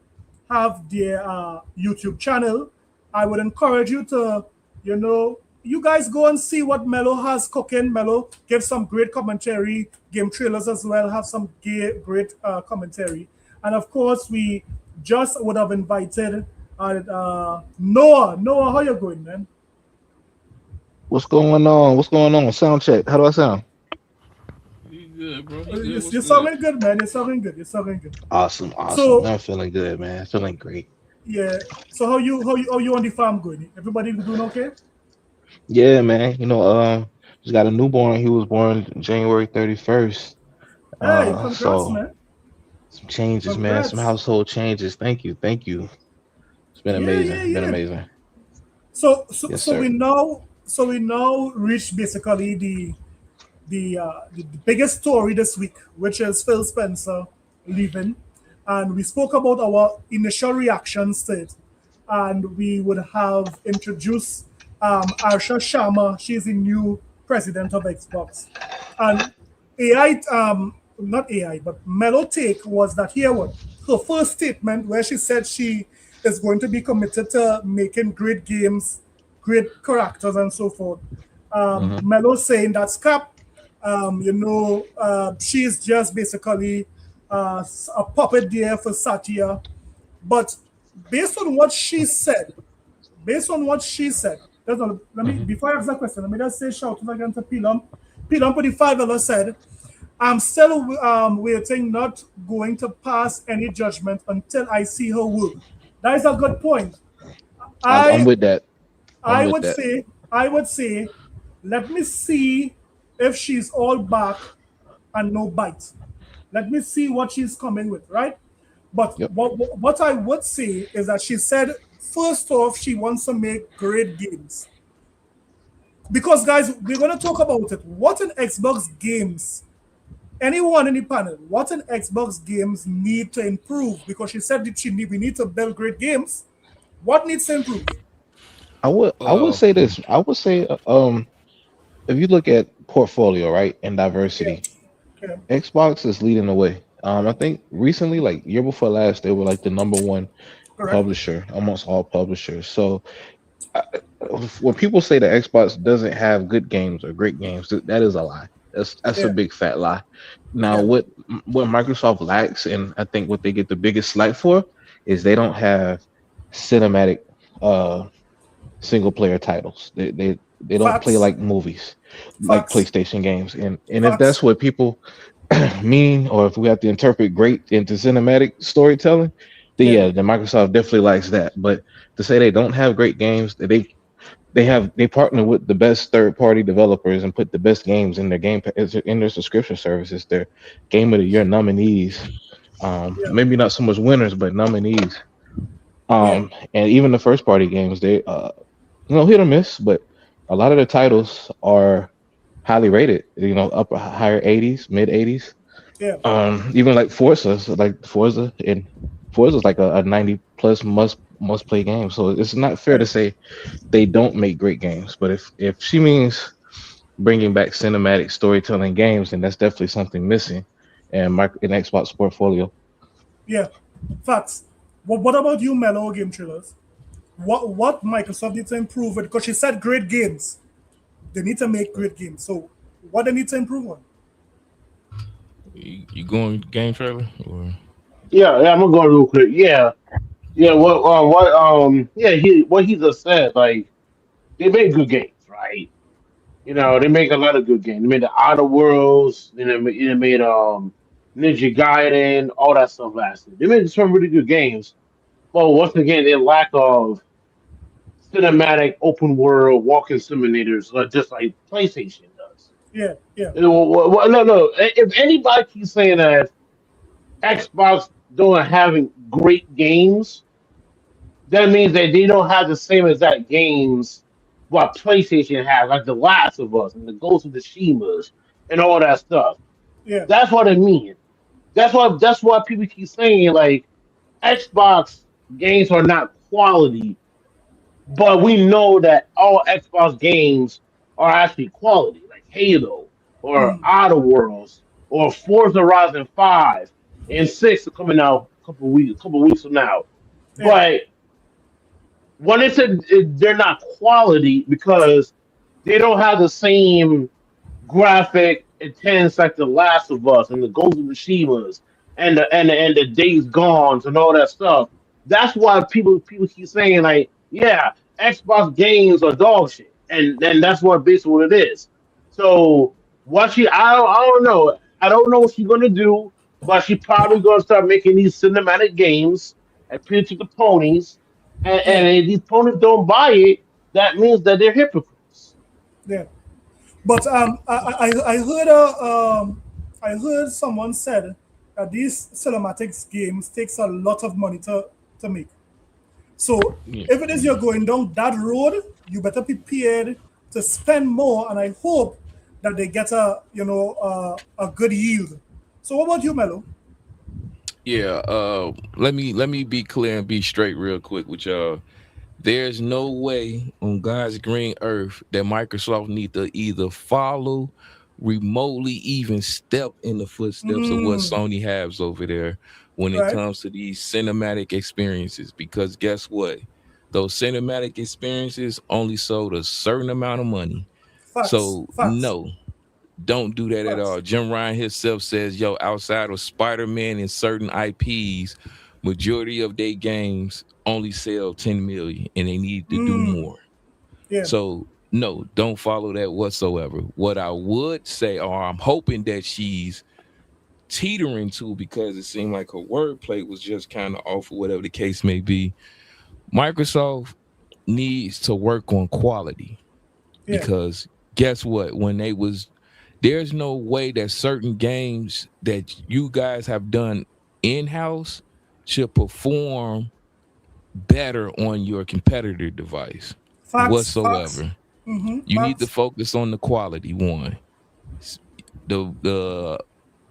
YouTube channel. I would encourage you to, you guys go and see what Mellow has cooking. Mellow gives some great commentary. Game Trailers as well have some great commentary. And of course, we just would have invited Noah. Noah, how you going, man? What's going on? Sound check. How do I sound? Good, bro. You're sounding good, man. You're sounding good. Awesome. So, I'm feeling good, man. Feeling great. Yeah. So how you on the farm going? Everybody doing okay? Yeah, man. Just got a newborn. He was born January 31st. Hey, congrats, man. Some changes, man. Some household changes. Thank you. It's been amazing. Been amazing. So Yes, we now reached basically the biggest story this week, which is Phil Spencer leaving, and we spoke about our initial reactions to it, and we would have introduced Asha Sharma. She's the new president of Xbox, and not AI, but Mellow take was that her first statement where she said she is going to be committed to making great games, great characters, and so forth. Mellow saying that's cap. She's just basically a puppet there for Satya. But based on what she said, before I ask that question, let me just say shout out again to Pilum. Pilum for the $5 said, I'm still waiting, not going to pass any judgment until I see her work. That is a good point. I'm with that. I would say, let me see if she's all back and no bite. Let me see what she's coming with, right? But what I would say is that she said, first off, she wants to make great games. Because, guys, we're going to talk about it. What in Xbox games anyone in the panel, what in Xbox games need to improve? Because she said that we need to build great games. What needs to improve? I would say this. I would say if you look at portfolio, right, and Yeah, diversity, yeah, Xbox is leading the way. I think recently, like year before last, they were like the number one correct. publisher amongst all publishers. So I, when people say that Xbox doesn't have good games or great games, that is a lie. That's a Yeah, big fat lie. Now, yeah, what Microsoft lacks, and I think what they get the biggest slack for, is they don't have cinematic uh single player titles. They don't play facts, like movies, like facts, PlayStation games. And if facts. that's what people mean, or if we have to interpret great into cinematic storytelling, then Yeah, yeah, then Microsoft definitely likes that. But to say they don't have great games, that they partner with the best third party developers and put the best games in their in their subscription services. Their game of the year nominees, yeah, maybe not so much winners, but nominees. yeah, And even the first party games, they hit or miss, but a lot of the titles are highly rated. Upper higher 80s, mid 80s. yeah, Even like Forza, so like Forza's like a 90 plus must play game. So it's not fair yeah, to say they don't make great games. But if she means bringing back cinematic storytelling games, then that's definitely something missing in Xbox portfolio. yeah. Facts. What about you, Mellow Game Trailers? What Microsoft needs to improve it? Because she said great games. They need to make great games. So what they need to improve on? You going game trailer or Yeah, I'm gonna go real quick. Yeah, yeah. Yeah, he just said. Like they make good games, right? They make a lot of good games. They made the Outer Worlds. They made Ninja Gaiden, all that stuff last year. They made some really good games. But once again, they lack of cinematic open world walking simulators, just like PlayStation does. Yeah, yeah. No. If anybody keeps saying that Xbox don't having great games, that means that they don't have the same exact games what PlayStation has, like The Last of Us and the Ghost of Tsushima's and all that stuff. Yeah, That's what I mean. That's why people keep saying like Xbox games are not quality, but we know that all Xbox games are actually quality, like Halo or Outer Worlds or Forza Horizon 5 and 6 are coming out a couple weeks from now. yeah, But when they said they're not quality because they don't have the same graphic intense like The Last of Us and the Ghost of Tsushima's and the Days Gones and all that stuff. That's why people keep saying like, yeah, Xbox games are dog shit, and that's what basically what it is. So what I don't know. I don't know what she's gonna do, but she probably gonna start making these cinematic games and pitch to the ponies, yeah, and if these ponies don't buy it, that means that they're hypocrites. yeah. But I heard someone said that these cinematics games takes a lot of money to make. So yeah. if it is you're going down that road, you better be prepared to spend more. And I hope that they get a good yield. So what about you, Mello? Yeah, let me be clear and be straight real quick with y'all. There's no way on God's green earth that Microsoft need to either follow, remotely even step in the footsteps of what Sony has over there when it Right? comes to these cinematic experiences. Because guess what? Those cinematic experiences only sold a certain amount of money. Facts, So facts, no, don't do that at facts. all. Jim Ryan himself says, yo, outside of Spider-Man and certain IPs, majority of their games only sell 10 million and they need to do more. Yeah, So no, don't follow that whatsoever. What I would say, or I'm hoping that she's teetering to, because it seemed like her wordplay was just kind of off or whatever the case may be. Microsoft needs to work on quality, yeah. because guess what? There's no way that certain games that you guys have done in-house should perform better on your competitor device Facts, facts. whatsoever. You need to Facts. focus on the quality one. The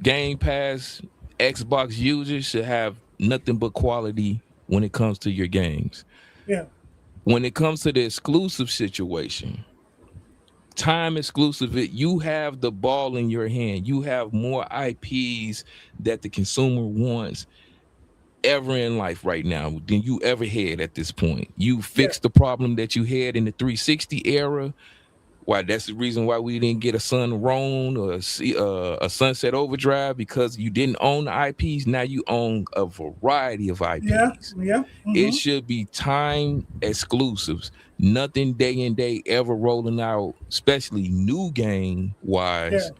Game Pass Xbox users should have nothing but quality when it comes to your games. Yeah. When it comes to the exclusive situation, time exclusive, you have the ball in your hand. You have more IPs that the consumer wants ever in life right now than you ever had at this point. You fixed the problem that you had in the 360 era. Why that's the reason why we didn't get a Sunroan or a Sunset Overdrive, because you didn't own the IPs. Now you own a variety of IPs. Yeah. It should be time exclusives. Nothing day and day ever rolling out, especially new game wise,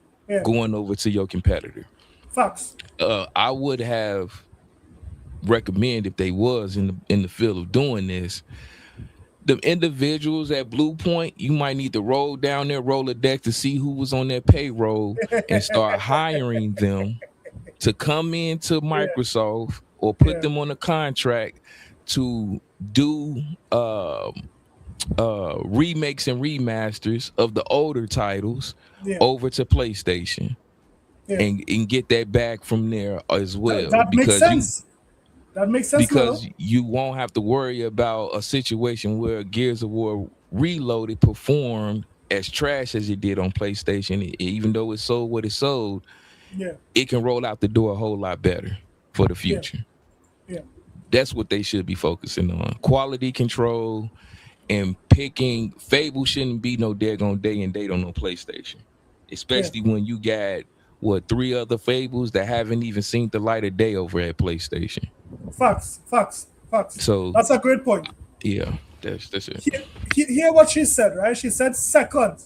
going over to your competitor. Facts. I would have recommend, if they was in the field of doing this, the individuals at Bluepoint, you might need to roll down their Rolodex to see who was on their payroll and start hiring them to come into Microsoft or put them on a contract to do remakes and remasters of the older titles over to PlayStation and get that back from there as well. That makes sense. That makes sense. Because you won't have to worry about a situation where Gears of War Reloaded performed as trash as it did on PlayStation. Even though it sold what it sold, it can roll out the door a whole lot better for the future. Yeah. That's what they should be focusing on. Quality control and picking. Fable shouldn't be no daggone day and date on no PlayStation. Especially when you got 3 other Fables that haven't even seen the light of day over at PlayStation. Facts. So that's a great point. Yeah, that's it. Hear what she said, right? She said second,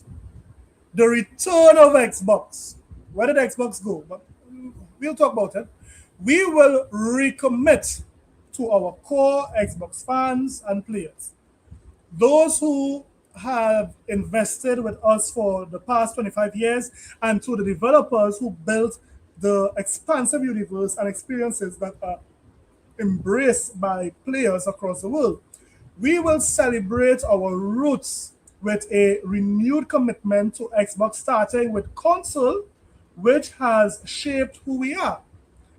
the return of Xbox. Where did Xbox go? But we'll talk about it. We will recommit to our core Xbox fans and players. Those who have invested with us for the past 25 years, and to the developers who built the expansive universe and experiences that are embraced by players across the world. We will celebrate our roots with a renewed commitment to Xbox, starting with console, which has shaped who we are.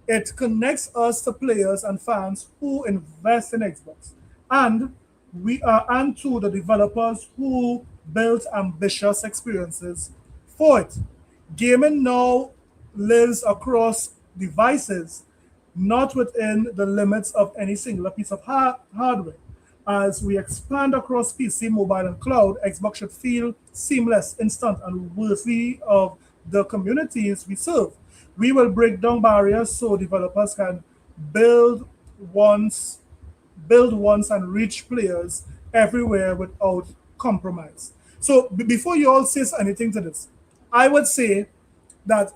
It connects us to players and fans who invest in Xbox, and and to the developers who built ambitious experiences for it. Gaming now lives across devices, not within the limits of any singular piece of hardware. As we expand across PC, mobile, and cloud, Xbox should feel seamless, instant, and worthy of the communities we serve. We will break down barriers so developers can build once and reach players everywhere without compromise. So before you all say anything to this, I would say that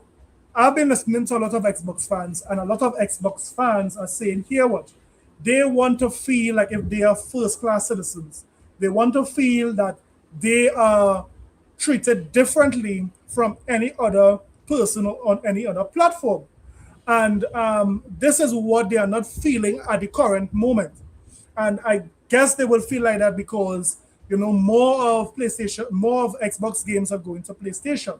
I've been listening to a lot of Xbox fans, and a lot of Xbox fans are saying, here what? They want to feel like if they are first-class citizens. They want to feel that they are treated differently from any other person on any other platform. And this is what they are not feeling at the current moment. And I guess they will feel like that because, more of Xbox games are going to PlayStation.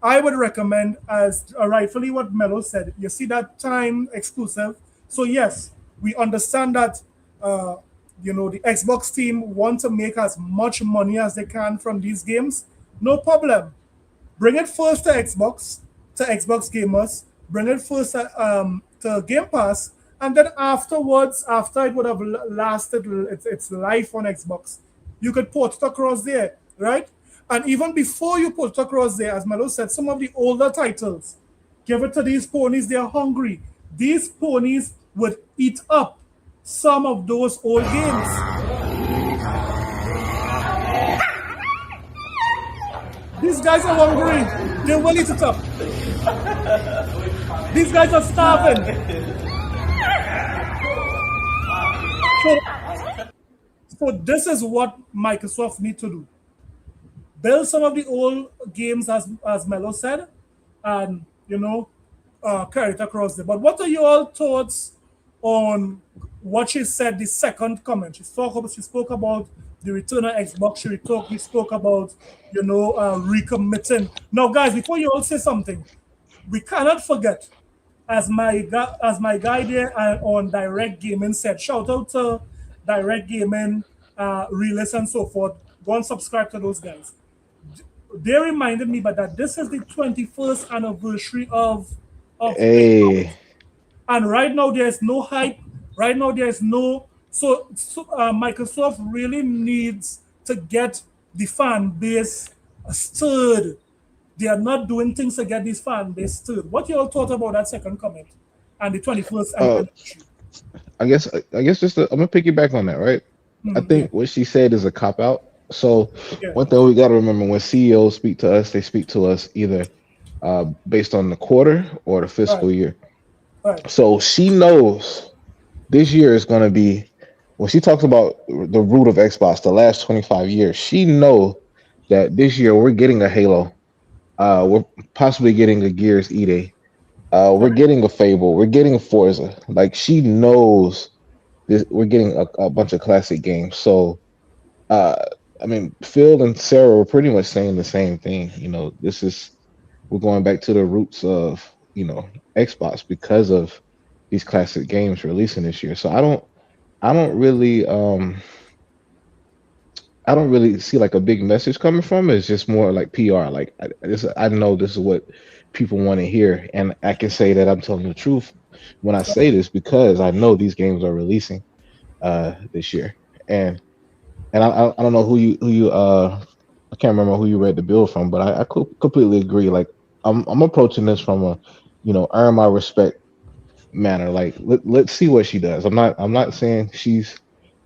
I would recommend, as rightfully what Melo said, you see that time exclusive. So yes, we understand that, the Xbox team want to make as much money as they can from these games. No problem. Bring it first to Xbox gamers. Bring it first to Game Pass. And then afterwards, after it would have lasted its life on Xbox, you could port it across there, right? And even before you put it across there, as Melo said, some of the older titles, give it to these ponies, they're hungry. These ponies would eat up some of those old games. These guys are hungry. They will eat it up. These guys are starving. So this is what Microsoft need to do. Build some of the old games, as Melo said, and carry it across there. But what are your thoughts on what she said? The second comment, she spoke about the return of Xbox. She spoke about recommitting. Now, guys, before you all say something, we cannot forget, as my guy there on Direct Gaming said, shout out to Direct Gaming, Realist, and so forth. Go and subscribe to those guys. They reminded me, but that this is the 21st anniversary of Hey, Xbox, and right now there's no hype. Right now there's no Microsoft really needs to get the fan base stirred. They are not doing things to get this fan base stirred. What you all thought about that second comment and the 21st uh, anniversary? I guess I'm gonna piggyback on that, right? I Yeah, think what she said is a cop out. So yeah, one thing we got to remember when CEOs speak to us, they speak to us either based on the quarter or the right, fiscal year. right, So she knows this year is going to be when she talks about the root of Xbox, the last 25 years. She know that this year we're getting a Halo, we're possibly getting a Gears E-Day, we're right. getting a Fable, we're getting a Forza. Like she knows this, we're getting a bunch of classic games. So uh, I mean, Phil and Sarah were pretty much saying the same thing. This is we're going back to the roots of Xbox because of these classic games releasing this year. So I don't really I don't really see like a big message coming from it. It's just more like PR. Like I know this is what people want to hear, and I can say that I'm telling the truth when I say this because I know these games are releasing this year, and I don't know who you I can't remember who you read the bill from, but I completely agree. Like I'm approaching this from a earn my respect manner. Like let's see what she does. I'm not saying she's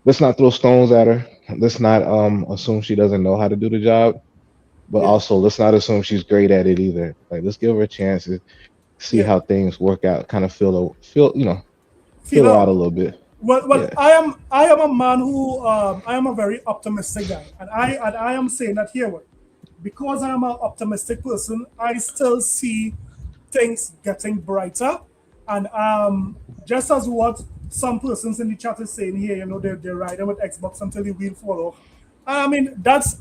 let's not throw stones at her. Let's not assume she doesn't know how to do the job, but Yeah, also let's not assume she's great at it either. Like let's give her a chance to see yeah. how things work out. Kind of feel Feel her out out. a little bit. Well, Yeah. I am a man who I am a very optimistic guy, and I am saying that here. What? Because I am an optimistic person, I still see things getting brighter. And just as what some persons in the chat is saying here, they're riding with Xbox until the wheel fall off. I mean, that's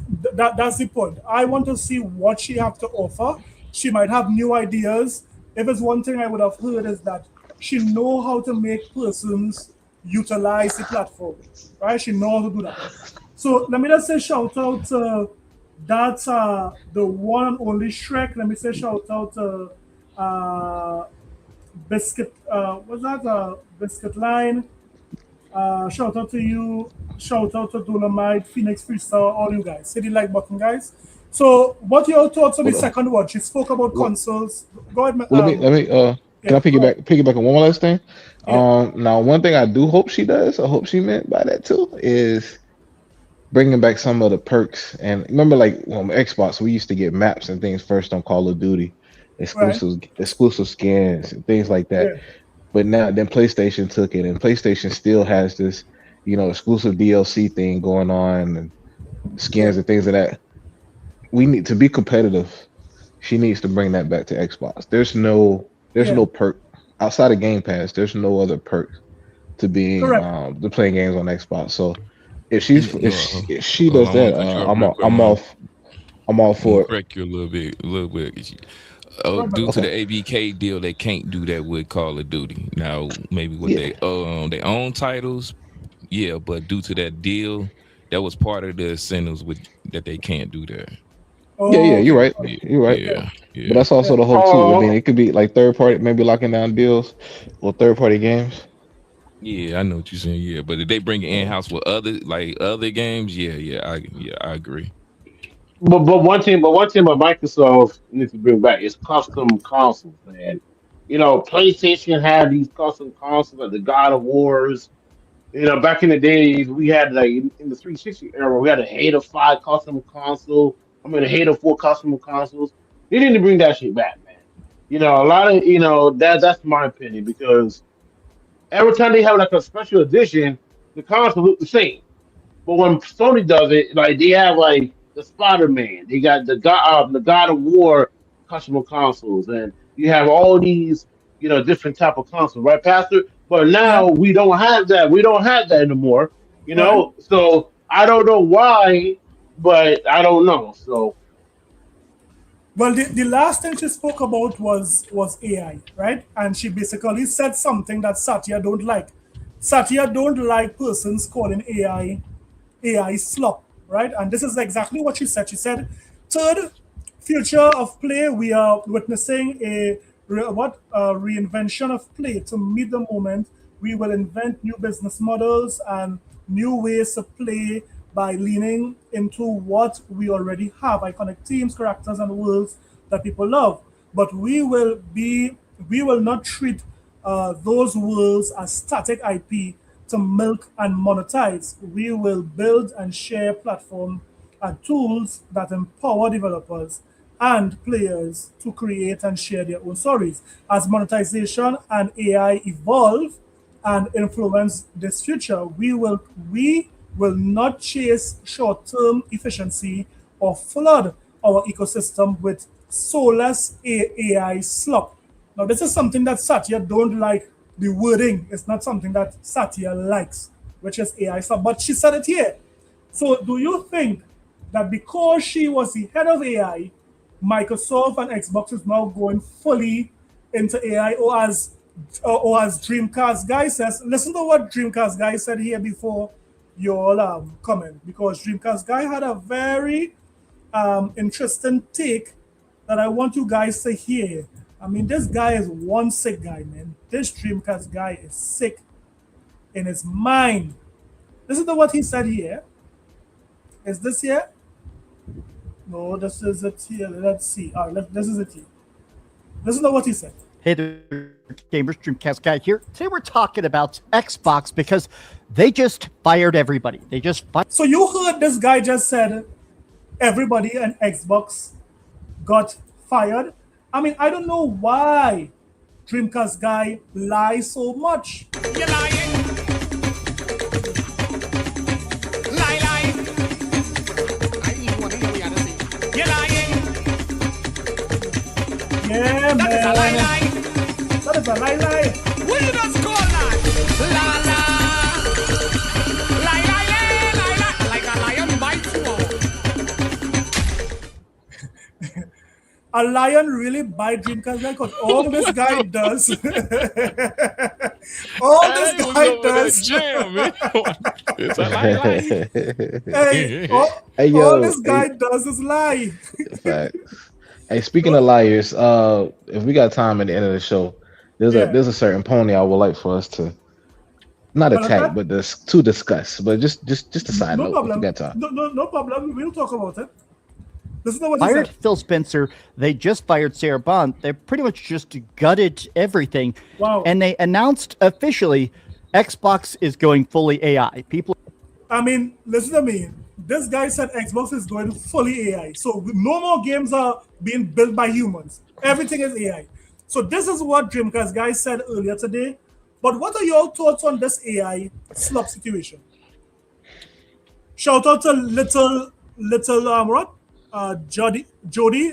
the point. I want to see what she have to offer. She might have new ideas. If it's one thing I would have heard is that she know how to make persons utilize the platform, right? She know how to do that. So let me just say shout out to that's the one and only Shrek. Let me say shout out to uh, Biscuit. What's that? Biscuit Line. Shout out to you. Shout out to Dolomite, Phoenix Freestyle, all you guys. Hit the like button, guys. So, what your thoughts on the Hold on. second one? She spoke about Well, consoles. Go ahead, let me can yeah, I go ahead. piggyback on one more last thing? Yeah, Now one thing I do hope she does, I hope she meant by that too, is bringing back some of the perks. And remember, like on Xbox, we used to get maps and things first on Call of Duty, right. exclusive skins and things like that. Yeah, But now then PlayStation took it, and PlayStation still has this, exclusive DLC thing going on and yeah, skins and things of that. We need to be competitive. She needs to bring that back to Xbox. There's yeah. no perk outside of Game Pass. There's no other perk to being Correct. to playing games on Xbox. So if And, she's if she does I want that, to cut you off real quick. I'm all I'm gonna for it. correct you a little bit. Go ahead, Due brother. to the Okay. ABK deal, they can't do that with Call of Duty. Now, maybe with Yeah. their own titles, yeah, but due to that deal, that was part of the incentives with that they can't do that. Yeah, yeah, you're Okay. right. Yeah, You're right. Yeah, yeah, But yeah. that's also yeah. the hope too. I mean, Oh, it could be like third party, maybe locking down deals or third party games. Yeah, I know what you're saying. Yeah, but if they bring it in house with other games, I agree. but one thing about Microsoft needs to bring back is custom consoles, man. PlayStation had these custom consoles like the God of Wars. Back in the days, we had like in the 360 era, we had a Halo 5 custom console. I mean, a Halo 4 custom consoles. They need to bring that shit back, man. A lot of that's my opinion because every time they have like a special edition, the console look the same. But when Sony does it, like they have like the Spider Man, they got the God of War customer consoles, and you have all these different type of consoles, right, Pastor? But Yeah, now we don't have that. We don't have that anymore. right. So I don't know why, but I don't know. So Well, the last thing she spoke about was AI, right? And she basically said something that Satya don't like. Satya don't like persons calling AI slop, right? And this is exactly what she said. She said, third, future of play, we are witnessing a reinvention of play to meet the moment. We will invent new business models and new ways to play by leaning into what we already have, iconic teams, characters, and worlds that people love. But we will not treat those worlds as static IP to milk and monetize. We will build and share platform and tools that empower developers and players to create and share their own stories. As monetization and AI evolve and influence this future, we will not chase short-term efficiency or flood our ecosystem with soulless AI slop. Now, this is something that Satya don't like. The wording is not something that Satya likes, which is AI slop. But she said it here. So, do you think that because she was the head of AI, Microsoft and Xbox is now going fully into AI, or as Dreamcast guy says? Listen to what Dreamcast guy said here before you all comment, because Dreamcast guy had a very interesting take that I want you guys to hear. I mean, this guy is one sick guy, man. This Dreamcast guy is sick in his mind. Listen to what he said here. Is this here? No, this is it here. Let's see. All right, this is it here. Listen to what he said. Hey there, gamers, Dreamcast guy here. Today we're talking about Xbox because they just fired everybody. They just fired. So you heard this guy just said everybody and Xbox got fired. I mean, I don't know why Dreamcast guy lies so much. You're lying. Lie. I even want to hear what you have to say. You're lying. Yeah, man. That is a lie. That is a lie. What you just call that? Lie. Like a lion bites you. A lion really bite Dreamcast guy? Because all this guy does, all this guy does, Jam, man. It's a lie. hey, yo, all this guy does is lie. Facts. Hey, speaking of liars, if we got time at the end of the show, there's a certain pony I would like for us to not attack, but to discuss. But just a side note. Problem. If we got time. No problem. We'll talk about it. Listen to what Fired he said. Phil Spencer. They just fired Sarah Bond. They pretty much just gutted everything. Wow. And they announced officially Xbox is going fully AI. I mean, listen to me. This guy said Xbox is going fully AI. So no more games are being built by humans. Everything is AI. So this is what Dreamcast guy said earlier today. But what are your thoughts on this AI slop situation? Shout out to little what? Jody,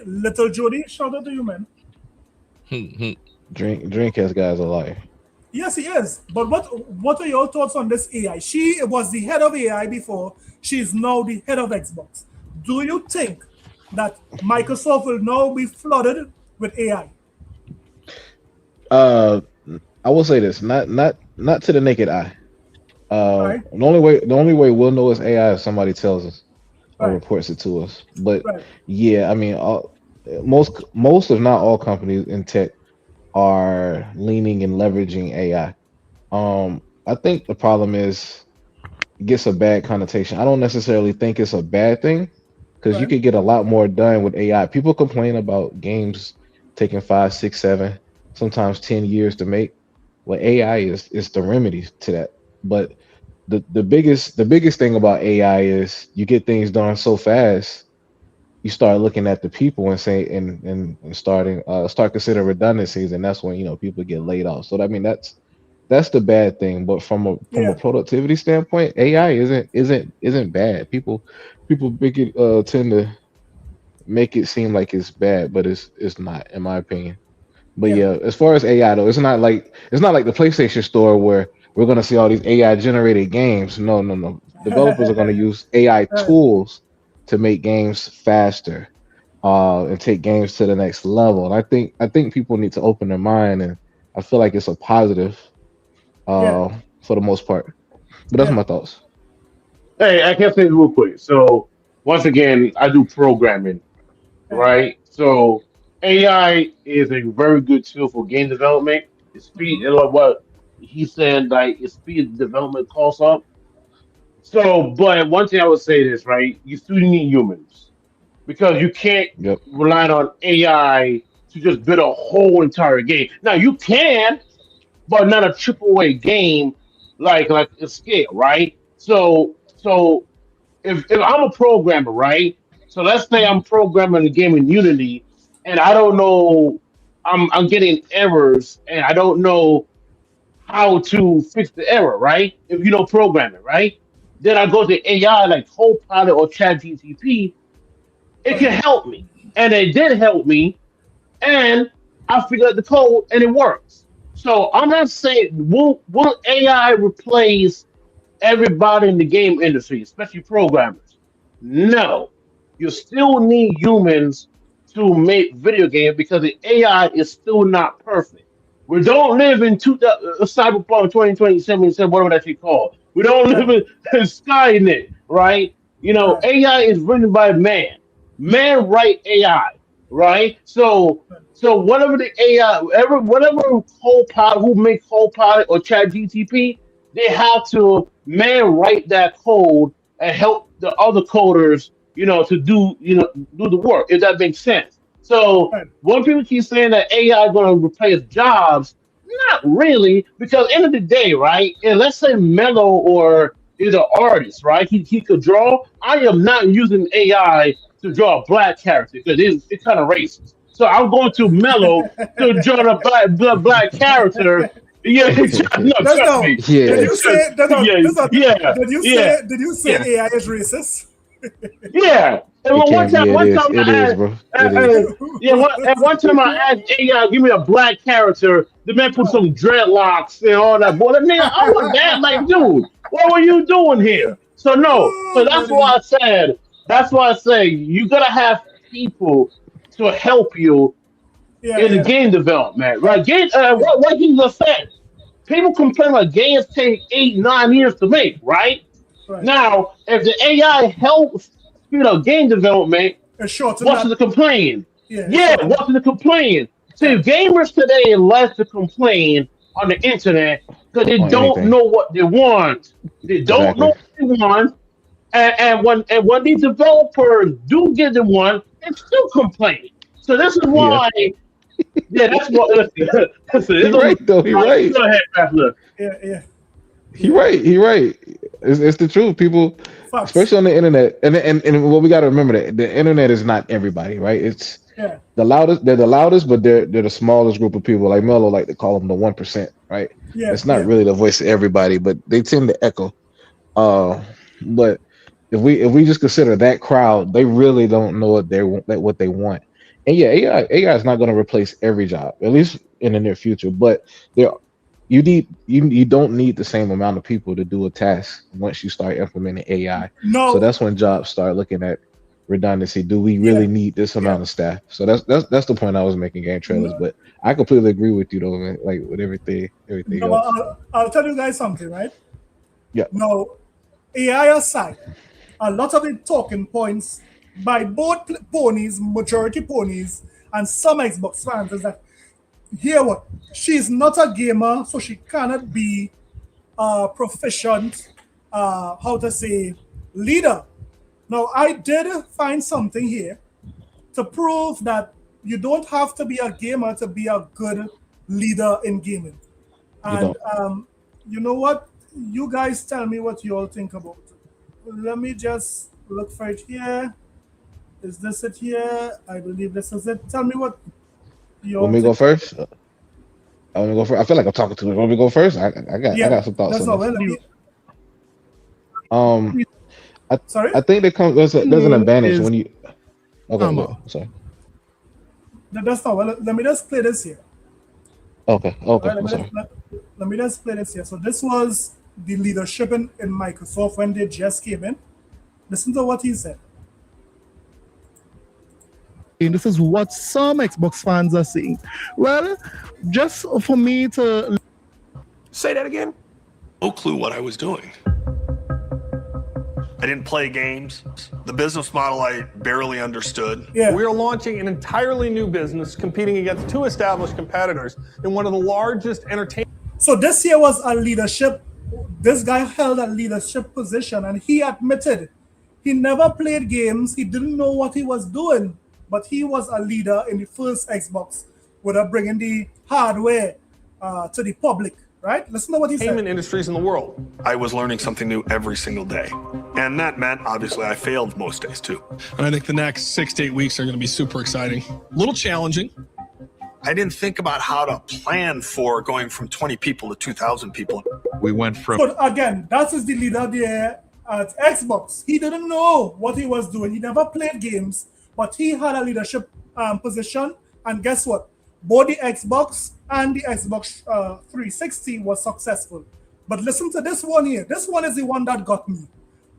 little Jody. Shout out to you, man. Dreamcast guy's a liar. Yes, he is. But what are your thoughts on this AI? She was the head of AI before. She is now the head of Xbox. Do you think that Microsoft will now be flooded with AI? I will say this, not to the naked eye. Right. The only way we'll know it's AI if somebody tells us or reports it to us. But yeah, I mean, most if not all companies in tech are leaning and leveraging AI. I think the problem is it gets a bad connotation. I don't necessarily think it's a bad thing because you could get a lot more done with AI. People complain about games taking 5, 6, 7, sometimes 10 years to make. Well, AI is the remedy to that. But the biggest thing about AI is you get things done so fast, you start looking at the people and say and start considering redundancies, and that's when people get laid off. So I mean that's the bad thing. But from a productivity standpoint, AI isn't bad. People tend to make it seem like it's bad, but it's not, in my opinion. But yeah, as far as AI though, it's not like the PlayStation Store where we're gonna see all these AI generated games. No. Developers are gonna use AI tools to make games faster. and take games to the next level. And I think people need to open their mind, and I feel like it's a positive Yeah, for the most part. But that's yeah, my thoughts. Hey, I can say real quick. So once again, I do programming, yeah. right? So AI is a very good tool for game development. It speed, Mhm. and like what he said, like it speeds development costs up. So, but one thing I would say is right, you still need humans because you can't Yep. rely on AI to just build a whole entire game. Now you can, but not a triple A game like a scale, right? So if I'm a programmer, right? So let's say I'm programming a game in Unity, and I don't know, I'm getting errors, and I don't know how to fix the error, right? If you know programming, right? Then I go to AI like Copilot or ChatGPT. It can help me, and it did help me, and I figured out the code, and it works. So I'm not saying will AI replace everybody in the game industry, especially programmers. No, you still need humans to make video games because the AI is still not perfect. We don't live in Cyberpunk 2027, whatever that you call. We don't live Right, in Skynet, right? You know, right, AI is written by man. Man write AI, right? So whatever the AI, whatever Copilot, who make Copilot or ChatGTP, they have to man write that code and help the other coders, to do the work. If that makes sense. So right. when people keep saying that AI is going to replace jobs, not really, because end of the day, right? And let's say Mello or is an artist, right? He could draw. I am not using AI to draw a black character because it's kind of racist. So I'm going to Mello to draw the black character. Yeah, no, That's trust no. me. Did Yeah. you say that? Yeah, That's not, yeah, did you yeah, say? Did you say yeah, AI is racist? yeah. And It one can be. time, Yeah, it one is. time It is, I bro. It asked, is. yeah, one time I asked AI, give me a black character. The man put some dreadlocks and all that. Boy, that nigga, I was that like, dude, what were you doing here? So no, so Oh, that's why buddy. I said, you gotta have people to help you Yeah, in the yeah. game development, right? What he just said. People complain like games take 8, 9 years to make, right? Right. Now, if the AI helps game development, It's shorten what's that. the complaint? Yeah, it's Yeah, shorten that. what's the complaint? See, Yeah. gamers today like to complain on the internet because they On don't anything. know what they want. They don't know Exactly. what they want, and when these developers do get the one, they still complain. So this is Yeah. why, yeah, that's what. Listen, He it's right though. He like, right. go ahead, Bachelor. Yeah, yeah, He yeah. right. He right. It's the truth. People, Facts. especially on the internet, and what we got to remember that the internet is not everybody, right? It's Yeah, the loudest. They're the loudest, but they're the smallest group of people. Like Mello like to call them the 1%, right? yeah, It's not yeah. really the voice of everybody, but they tend to echo. Uh, but if we just consider that crowd, they really don't know what they want. And yeah, AI is not going to replace every job, at least in the near future. But there, you don't need the same amount of people to do a task once you start implementing AI. So No. that's when jobs start looking at redundancy. Do we really Yeah, need this yeah. amount of staff? So that's the point I was making game trailers. No, But I completely agree with you though, man, like with everything no, else. I'll tell you guys something, right? Yeah. Now, AI aside, a lot of the talking points by both ponies, majority ponies, and some Xbox fans is that hear what? She's not a gamer, so she cannot be a proficient, how to say, leader. Now, I did find something here to prove that you don't have to be a gamer to be a good leader in gaming. You And don't. you know what? You guys tell me what you all think about it. Let me just look for it here. Is this it here? I believe this is it. Tell me what you Want all me to go think. first? I want to go first. I feel like I'm talking to you. Want me to go first? I Yeah, got some thoughts that's on all. this. Well, let me. Um, I Sorry, I think there comes there's an advantage when you. Okay, good. Sorry. That's not. Well, let me just play this here. Okay, All okay. right, I'm sorry. let me just play this here. So this was the leadership in Microsoft when they just came in. Listen to what he said. This is what some Xbox fans are saying. Well, just for me to say that again. No clue what I was doing. I didn't play games. The business model I barely understood. Yeah. We are launching an entirely new business competing against two established competitors in one of the largest entertainment. So this year was a leadership. This guy held a leadership position, and he admitted he never played games. He didn't know what he was doing, but he was a leader in the first Xbox, without bringing the hardware to the public. Right? Listen to what he said. Entertainment industries in the world. I was learning something new every single day. And that meant, obviously, I failed most days, too. And I think the next 6 to 8 weeks are going to be super exciting. A little challenging. I didn't think about how to plan for going from 20 people to 2,000 people. We went from... So again, that is the leader there at Xbox. He didn't know what he was doing. He never played games, but he had a leadership position. And guess what? Both the Xbox and the Xbox 360 was successful. But listen to this one here. This one is the one that got me.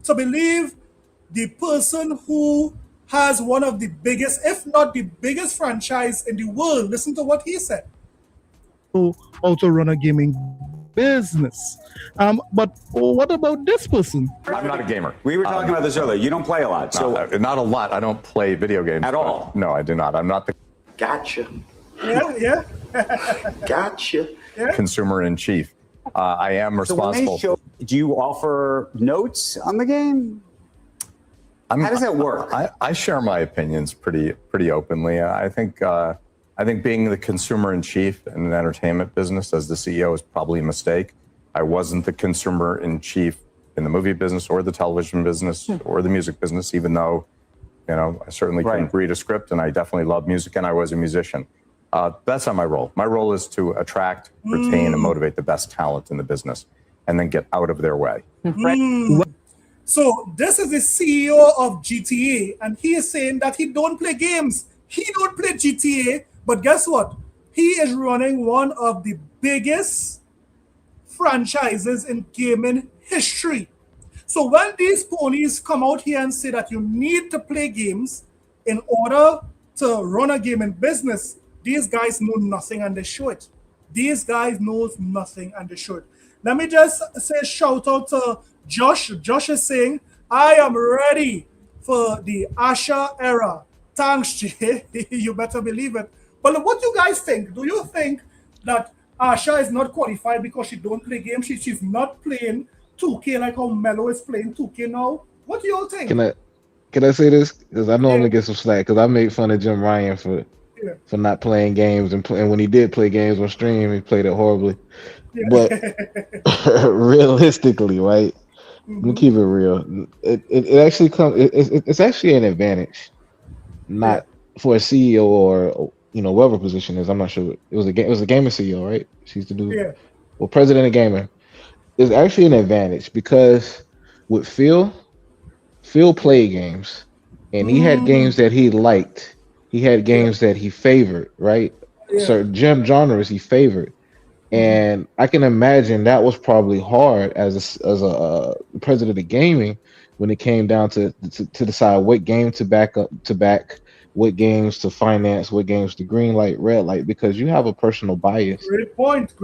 To believe the person who has one of the biggest, if not the biggest franchise in the world, listen to what he said. How to run a gaming business. But what about this person? I'm not a gamer. We were talking about this earlier. You don't play a lot. So not a lot. I don't play video games. At all? No, I do not. I'm not the... Gotcha. Yeah. Gotcha. consumer in chief. I am responsible. So when they show, do you offer notes on the game? How does that work? I share my opinions pretty openly. I think being the consumer in chief in an entertainment business as the CEO is probably a mistake. I wasn't the consumer in chief in the movie business or the television business or the music business, even though, I certainly can read a script and I definitely love music and I was a musician. That's not my role. My role is to attract, retain, and motivate the best talent in the business and then get out of their way. So this is the CEO of GTA, and he is saying that he don't play games. He don't play GTA, but guess what? He is running one of the biggest franchises in gaming history. So when these ponies come out here and say that you need to play games in order to run a gaming business, these guys know nothing and they show it. These guys knows nothing and they show it. Let me just say shout out to Josh. Josh is saying, I am ready for the Asha era. Thanks, Jay. You better believe it. But what do you guys think? Do you think that Asha is not qualified because she don't play games? She's not playing 2K like how Melo is playing 2K now? What do you all think? Can I say this? Because I know I'm gonna get some slack. Because I made fun of Jim Ryan for not playing games, and when he did play games on stream, he played it horribly. But realistically, right? Let me keep it real. It actually comes. It's actually an advantage, not for a CEO or whatever position is. I'm not sure. It was a gamer CEO, right? She's the dude. Yeah. Well, president of gamer is actually an advantage because with Phil played games, and he had games that he liked. He had games that he favored, right? Certain genres he favored. And I can imagine that was probably hard as a president of gaming when it came down to decide what game to back, what games to finance, what games to green light, red light, because you have a personal bias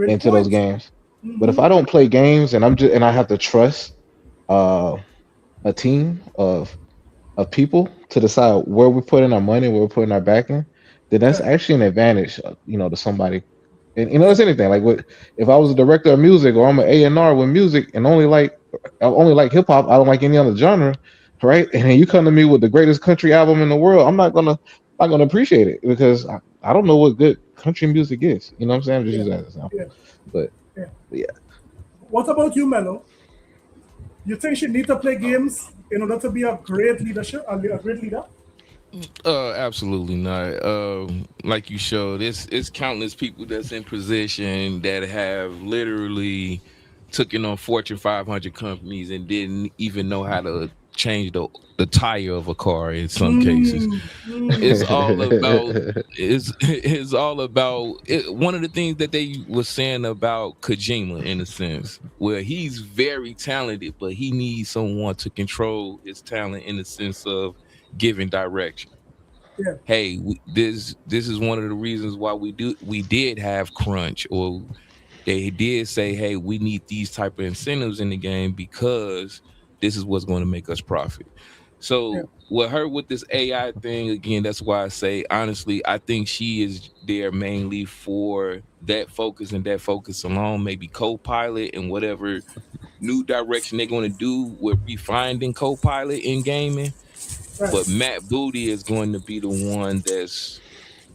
into those games. But if I don't play games and I have to trust a team of people to decide where we're putting our money, where we're putting our backing, then that's actually an advantage, to somebody. And it's anything like if I was a director of music or I'm an A&R with music and only like hip hop, I don't like any other genre, right? And then you come to me with the greatest country album in the world, I'm not gonna appreciate it because I don't know what good country music is. You know what I'm saying? I'm just using that as an example. But yeah. What about you, Melo? You think she need to play games in order to be a great great leader? Absolutely not. Like you showed, it's countless people that's in position that have literally taken on Fortune 500 companies and didn't even know how to change the tire of a car in some cases. It's all about one of the things that they was saying about Kojima in a sense, where he's very talented, but he needs someone to control his talent in the sense of giving direction. Yeah. hey, this is one of the reasons why we did have crunch, or they did say, hey, we need these type of incentives in the game because this is what's going to make us profit. So with this AI thing, again, that's why I say, honestly, I think she is there mainly for that focus and that focus alone, maybe co-pilot and whatever new direction they're going to do with refining co-pilot in gaming. Right. But Matt Booty is going to be the one that's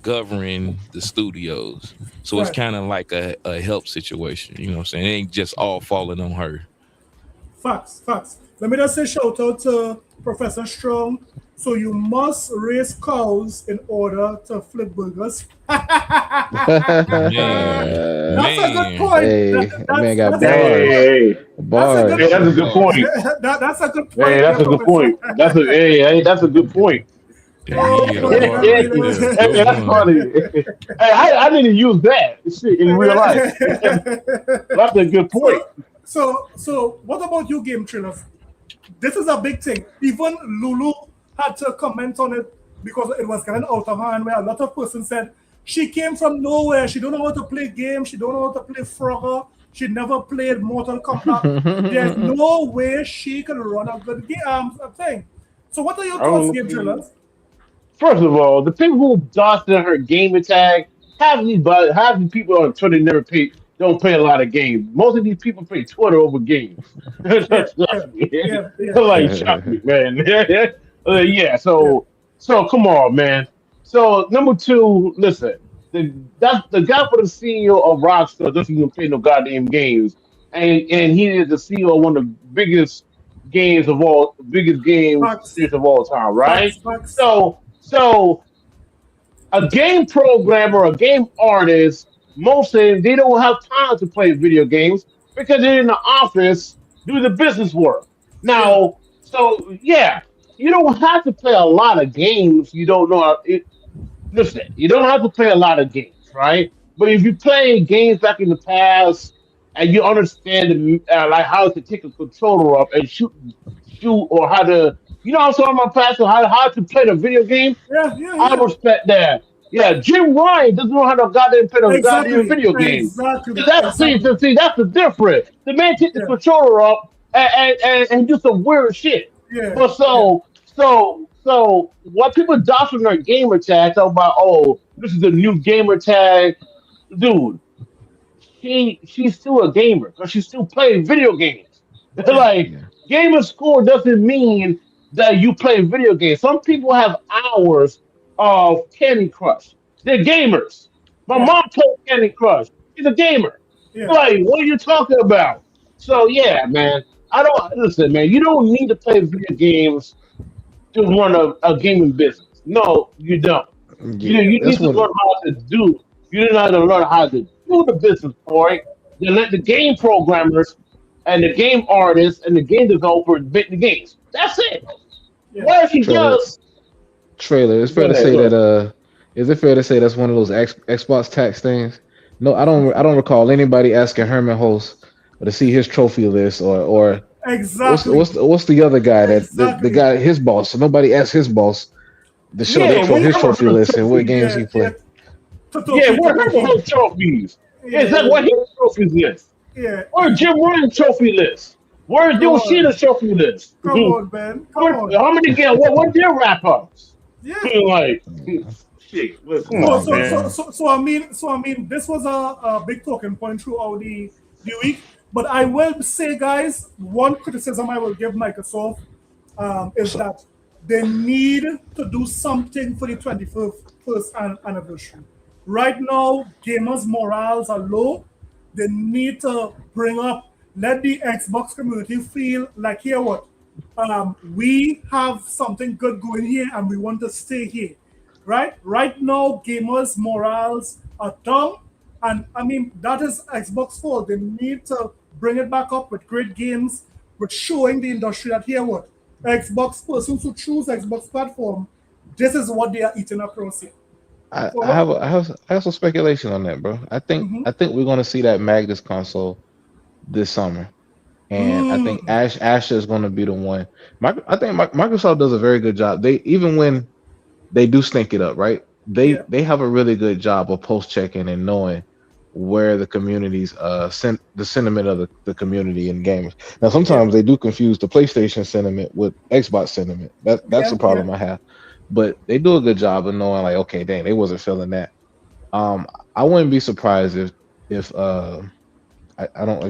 governing the studios. So it's Right. kind of like a help situation. You know what I'm saying? It ain't just all falling on her. Facts, facts. Let me just say shout out to Professor Strong. So you must raise cows in order to flip burgers. That's a good point. Hey, that man got That's bars. a good, Hey, that's a good point. that's a good Hey, point. that's a good point. That's a good point. Oh, That's funny. Hey, I need to use that shit in real life. That's a good point. So what about you, game trailers? This is a big thing. Even Lulu had to comment on it because it was getting out of hand. Where a lot of persons said she came from nowhere. She don't know how to play games. She don't know how to play Frogger. She never played Mortal Kombat. There's no way she can run a good game thing. So what are your thoughts, game trailers? First of all, the people who dusted her gamer tag, half these people on Twitter don't play a lot of games. Most of these people play Twitter over games. Trust me. Like, trust me, man. So come on, man. So number two, listen, that's the guy for the CEO of Rockstar doesn't even play no goddamn games, and he is the CEO of one of the biggest game series of all time, right? Facts. So a game programmer, a game artist, most of them, they don't have time to play video games because they're in the office doing the business work. Now, so yeah, you don't have to play a lot of games. You don't know listen, you don't have to play a lot of games, right? But if you play games back in the past and you understand like how to take a controller up and shoot, or how to, I'm talking about past how to play the video game. I respect that. Yeah, Jim Ryan doesn't know how to goddamn play the goddamn video game. See, that's the difference. The man took the controller up and do some weird shit. But so what people doctrine their gamer tag talk about, oh, this is a new gamer tag, dude. She's still a gamer because she's still playing video games. Like gamer score doesn't mean that you play video games. Some people have hours of Candy Crush. They're gamers. My mom played Candy Crush. She's a gamer. Like, what are you talking about? So yeah, man. I don't listen, man. You don't need to play video games to run a gaming business. No, you don't. You need to learn how to do. You need to learn how to do the business for it. Then let the game programmers and the game artists and the game developers make the games. That's it. What if he does? Trailer. It's fair to say that. Is it fair to say that's one of those Xbox tax things? No, I don't recall anybody asking Herman Host to see his trophy list or exactly. What's the other guy that the guy his boss? So nobody asked his boss to show his trophy list and what games he played. Yeah, what Herman Host trophies? Exactly what his trophies list. Where's Jim Ryan's trophy list? Where's Yoshida's trophy list? Come on, man. Come on. How many games? What their wrap ups? Yeah. Like, shit. Come on, man. So I mean, this was a big talking point throughout the week. But I will say, guys, one criticism I will give Microsoft is that they need to do something for the 21st anniversary. Right now, gamers' morals are low. They need to let the Xbox community feel like, here what? We have something good going here and we want to stay here. Right now, gamers' morals are down. And I mean, that is Xbox fault. They need to bring it back up with great games, with showing the industry that here what? Xbox persons who choose Xbox platform, this is what they are eating across here. I have some speculation on that, bro. I think we're gonna see that Magnus console this summer, and I think Asha is gonna be the one. I think Microsoft does a very good job. They even when they do stink it up, right? They have a really good job of post checking and knowing where the community's the sentiment of the community and gamers. Now sometimes they do confuse the PlayStation sentiment with Xbox sentiment. That's the problem I have. But they do a good job of knowing like, okay, dang, they wasn't feeling that. I wouldn't be surprised if I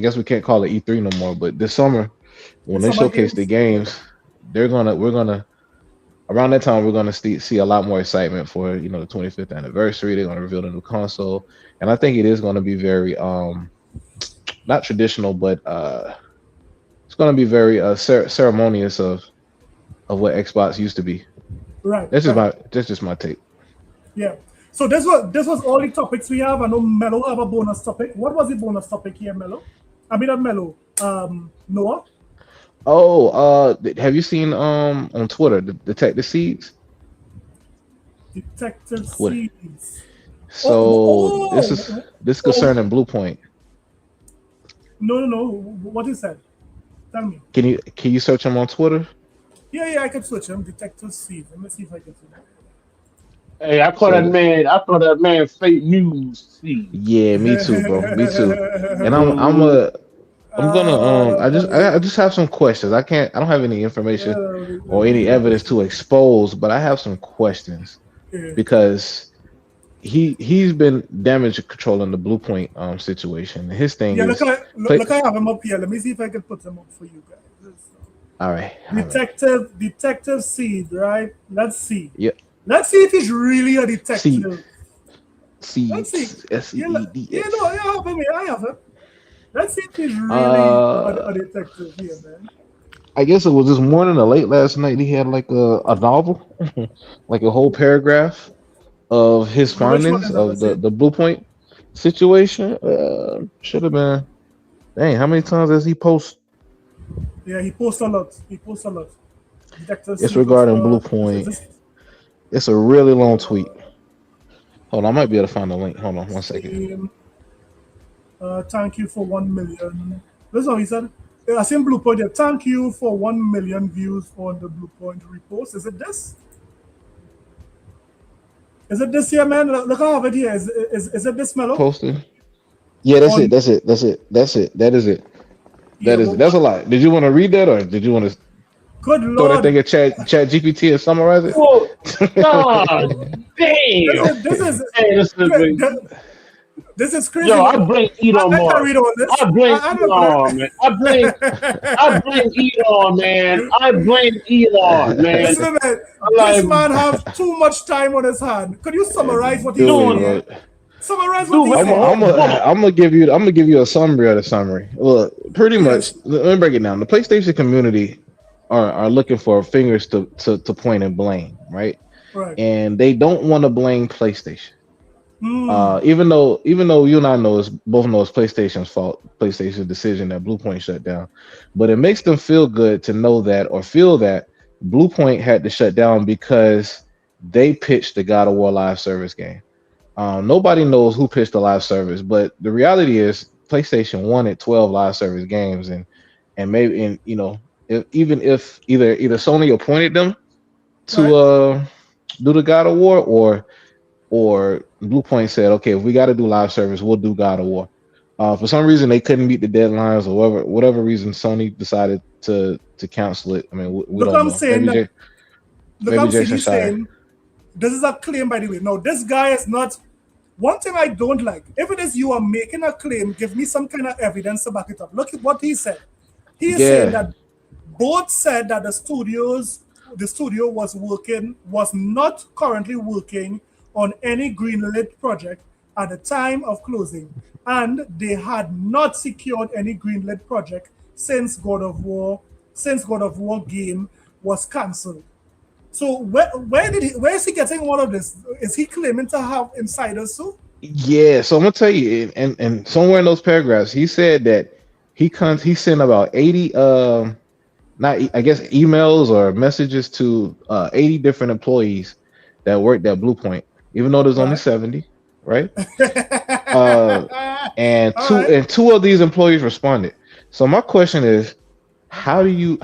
guess we can't call it E3 no more, but this summer when they showcase the games, we're gonna around that time we're gonna see a lot more excitement for the 25th anniversary. They're gonna reveal the new console, and I think it is gonna be very not traditional, but it's gonna be very ceremonious of what Xbox used to be. Right. That's just my take. Yeah. So this was all the topics we have. I know Mello have a bonus topic. What was the bonus topic here, Mello? I mean, not Mello. Noah. Oh, have you seen on Twitter the Detective Seeds? Detective Twitter. Seeds. So this concerning Bluepoint. No. What is that? Tell me. Can you search him on Twitter? Yeah, I can search him. Detective Seeds. Let me see if I can see that. Hey, I call that man fake news. Yeah, me too, bro. Me too. And I'm gonna I just have some questions. I don't have any information or any evidence to expose, but I have some questions because he's been damage controlling the Bluepoint situation. His thing is look, I have him up here. Let me see if I can put him up for you guys. All right. Detective Seed, right? Let's see. Yep. Let's see if he's really a detective. See. Let's see. S-E-E-D-S. I have him. Let's see if he's really a detective here, man. I guess it was this morning or late last night. He had like a novel, like a whole paragraph of his findings of the Bluepoint situation. Should have been. Dang, how many times does he post? Yeah, he posts a lot. It's regarding Bluepoint. It's a really long tweet. Hold on, I might be able to find the link. Hold on 1 second. Thank you for 1 million. That's what he said. I seen Bluepoint there. Thank you for 1 million views on the Bluepoint repost. Is it this? Is it this here, man? Look how I have it here. Is it this, Mello? Posted. Yeah, that's it. That is it. That's a lot. Did you want to read that or did you want to Good throw Lord. that thing at Chat GPT and summarize it? Oh, God damn. This is crazy. Yo, I blame Elon Musk. I blame Elon, man. I blame Elon, man. I blame Elon, man. Listen, man. This man have too much time on his hand. Could you summarize what he's doing? Summarize what he's saying. I'm gonna give you a summary of the summary. Look, pretty much. Let me break it down. The PlayStation community are looking for fingers to point and blame, right? Right. And they don't want to blame PlayStation. Even though you and I both know it's PlayStation's fault, PlayStation's decision that Bluepoint shut down, but it makes them feel good to know that or feel that Bluepoint had to shut down because they pitched the God of War live service game. Nobody knows who pitched the live service, but the reality is PlayStation wanted 12 live service games, and maybe even if either Sony appointed them to do the God of War or Bluepoint said, okay, if we got to do live service, we'll do God of War. For some reason, they couldn't meet the deadlines, or whatever reason, Sony decided to cancel it. I mean, we don't know. I'm saying this is a claim, by the way. No, this guy is not. One thing I don't like, if it is you are making a claim, give me some kind of evidence to back it up. Look at what he said. He said that both said that the studio was not currently working on any greenlit project at the time of closing, and they had not secured any greenlit project since God of War game was cancelled. So where is he getting all of this? Is he claiming to have insiders too? Yeah, so I'm gonna tell you, and somewhere in those paragraphs, he said that he sent about 80 emails or messages to 80 different employees that worked at Bluepoint, even though there's only 70, right? And two of these employees responded. So my question is, how do you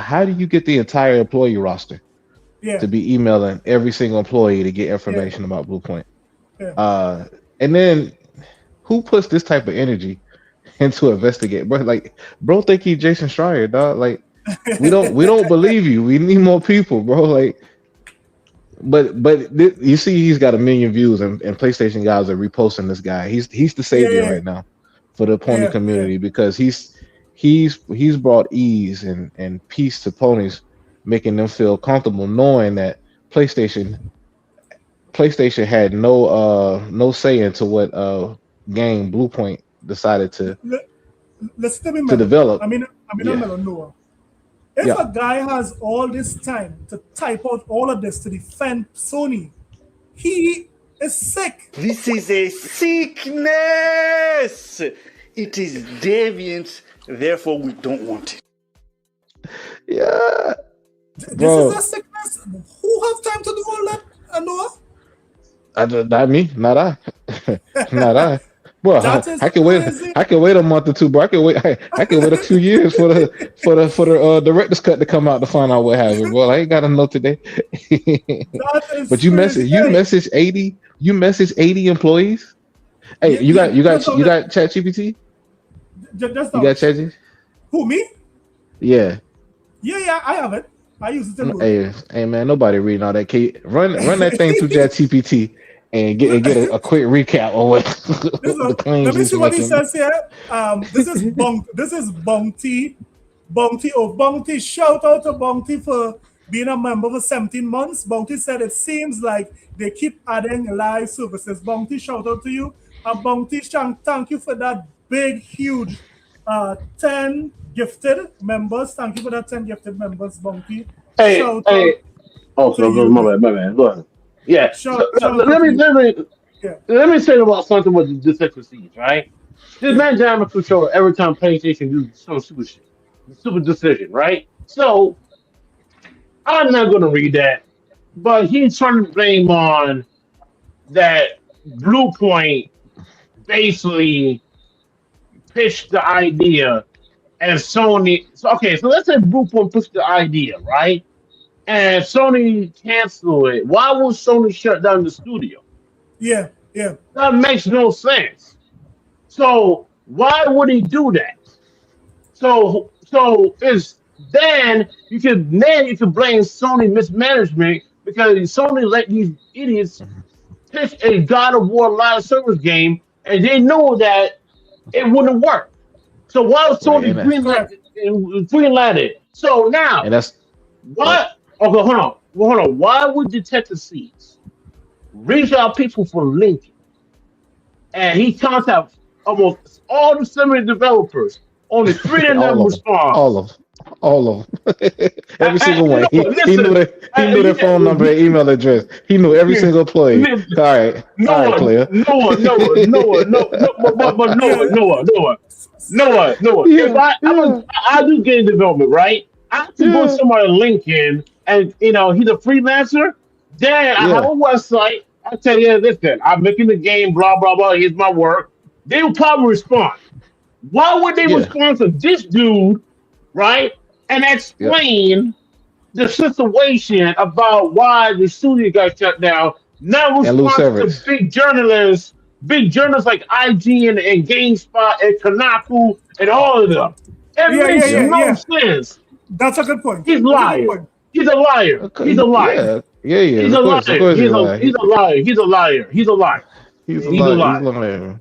get the entire employee roster? Yeah. to be emailing every single employee to get Yeah. information about Bluepoint. Yeah. And then who puts this type of energy into investigate? Bro, like, bro, think he Jason Schreier, dog. Like, we don't believe you. We need more people, bro. Like, but you see, he's got 1 million views, and PlayStation guys are reposting this guy. He's the savior Yeah. right now for the pony Yeah. community because he's brought ease and peace to ponies, making them feel comfortable knowing that PlayStation had no say into what game Bluepoint decided Listen to me, to Melon. develop. I mean, Yeah, Melon Noah. If yeah. a guy has all this time to type out all of this to defend Sony, he is sick. This is a sickness. It is deviant. Therefore, we don't want it. Yeah. This Bro, is a sickness. Who have time to do all that, Noah? not me, not I, not I. Well, That is I can wait. crazy. I can wait a month or two, bro. I can wait. I can wait a few years for the director's cut to come out to find out what happened. Well, I ain't got to know today. That is But you message 80. You message 80 employees. Hey, you got ChatGPT. Just You got ChatGPT? Who, me? Yeah. Yeah, I have it. I use it in work. Hey, man, nobody reading all that. Run that thing through ChatGPT and get a quick recap of what the claims Let me he's see what he making. says here. This is Bounty. Bounty. Shout out to Bounty for being a member for 17 months. Bounty said it seems like they keep adding live services. Bounty, shout out to you. Bounty, thank you for that big, huge 10 gifted members. Thank you for that 10 gifted members, Bounty. Shout out. Oh, so my bad. Go ahead. Yeah. Let me say about something with this expertise, right? This man John control every time PlayStation do some stupid shit, stupid decision, right? So I'm not gonna read that, but he's trying to blame on that Bluepoint basically pitched the idea and Sony. So let's say Bluepoint pushed the idea, right? And Sony canceled it. Why would Sony shut down the studio? Yeah. That makes no sense. So why would he do that? So it's then you can blame Sony mismanagement because Sony let these idiots pitch a God of War live service game and they know that it wouldn't work. So why was Sony greenlight it? So now what? Okay, hold on. Why would Detective Seeds reach out people for Lincoln? And he contacted almost all the Sony developers. Only 3 of them respond. All of them. Every single one. He knew their phone number and email address. He knew every single employee. All right, player. Noah. If I do game development, right? I have to go to somebody LinkedIn and he's a freelancer. Then I have a website. I tell you, listen, I'm making the game, blah blah blah. Here's my work. They will probably respond. Why would they respond to this dude, right? And explain the situation about why the studio got shut down. Now respond to big journalists like IGN and GameSpot and Konaku and all of them. It makes no sense. That's a good point. He's a liar. He's a liar. He's a liar. Yeah. He's a liar. He's a liar. He's a liar.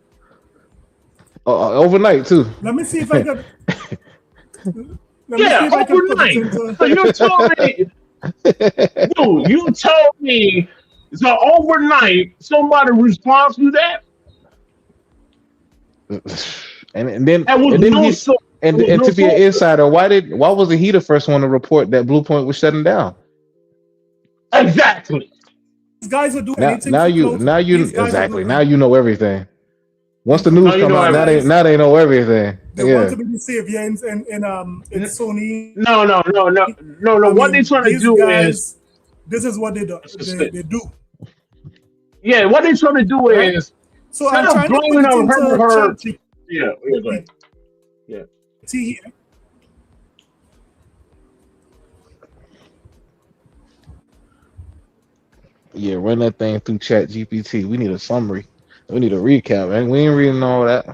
Overnight too. Let me see if I can. Overnight. So you told me, dude. You told me. So overnight, somebody responds to that. And then to be an insider, why wasn't he the first one to report that Bluepoint was shutting down? Exactly. These guys are doing now you know everything. Once the news come out, now they know everything. They want to be the savior in Sony. No. What they're trying to do is this is what they do. They do. Yeah, what they're trying to do is so I'm trying to blaming on her. Yeah. Yeah, run that thing through Chat GPT. We need a summary. We need a recap, and we ain't reading all that.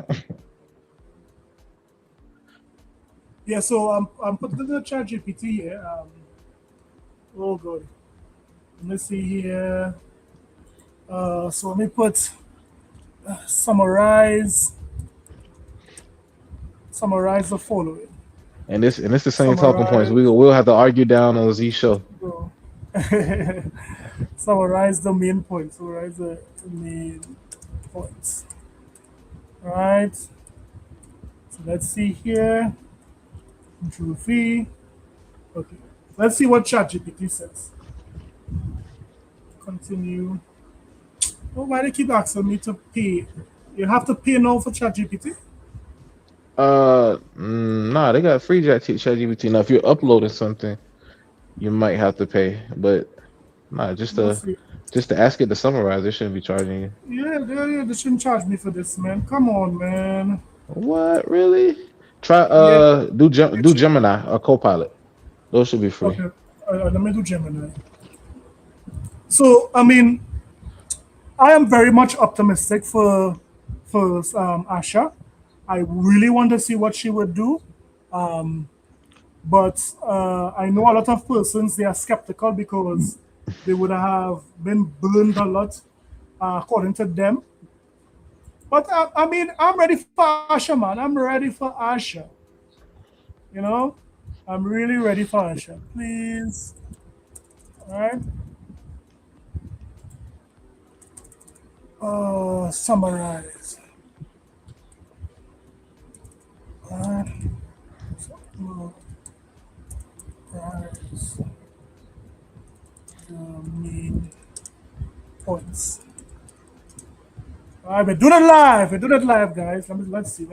Yeah, so I'm putting in the chat GPT here. Oh god. Let me see here. So let me put summarize the following. And it's the same talking points. Summarize. We'll have to argue down on Z show. So, summarize the main points. Summarize the main points. All right. So let's see here. Control V. Okay. Let's see what ChatGPT says. Continue. Oh, why they keep asking me to pay? You have to pay now for ChatGPT? Nah, they got free Chat GPT. Now, if you're uploading something, you might have to pay, but nah, Let's see. just to ask it to summarize, they shouldn't be charging you. Yeah, they shouldn't charge me for this, man. Come on, man. What, really? Try do Gemini or Copilot. Those should be free. Okay, let me do Gemini. So, I mean, I am very much optimistic for Asha. I really want to see what she would do. But I know a lot of persons, they are skeptical because they would have been burned a lot, according to them. But I mean, I'm ready for Asha, man. I'm ready for Asha. You know, I'm really ready for Asha. Please. All right. Summarize. Summarize the main points. All right, we're doing it live. We're doing it live, guys. Let's see.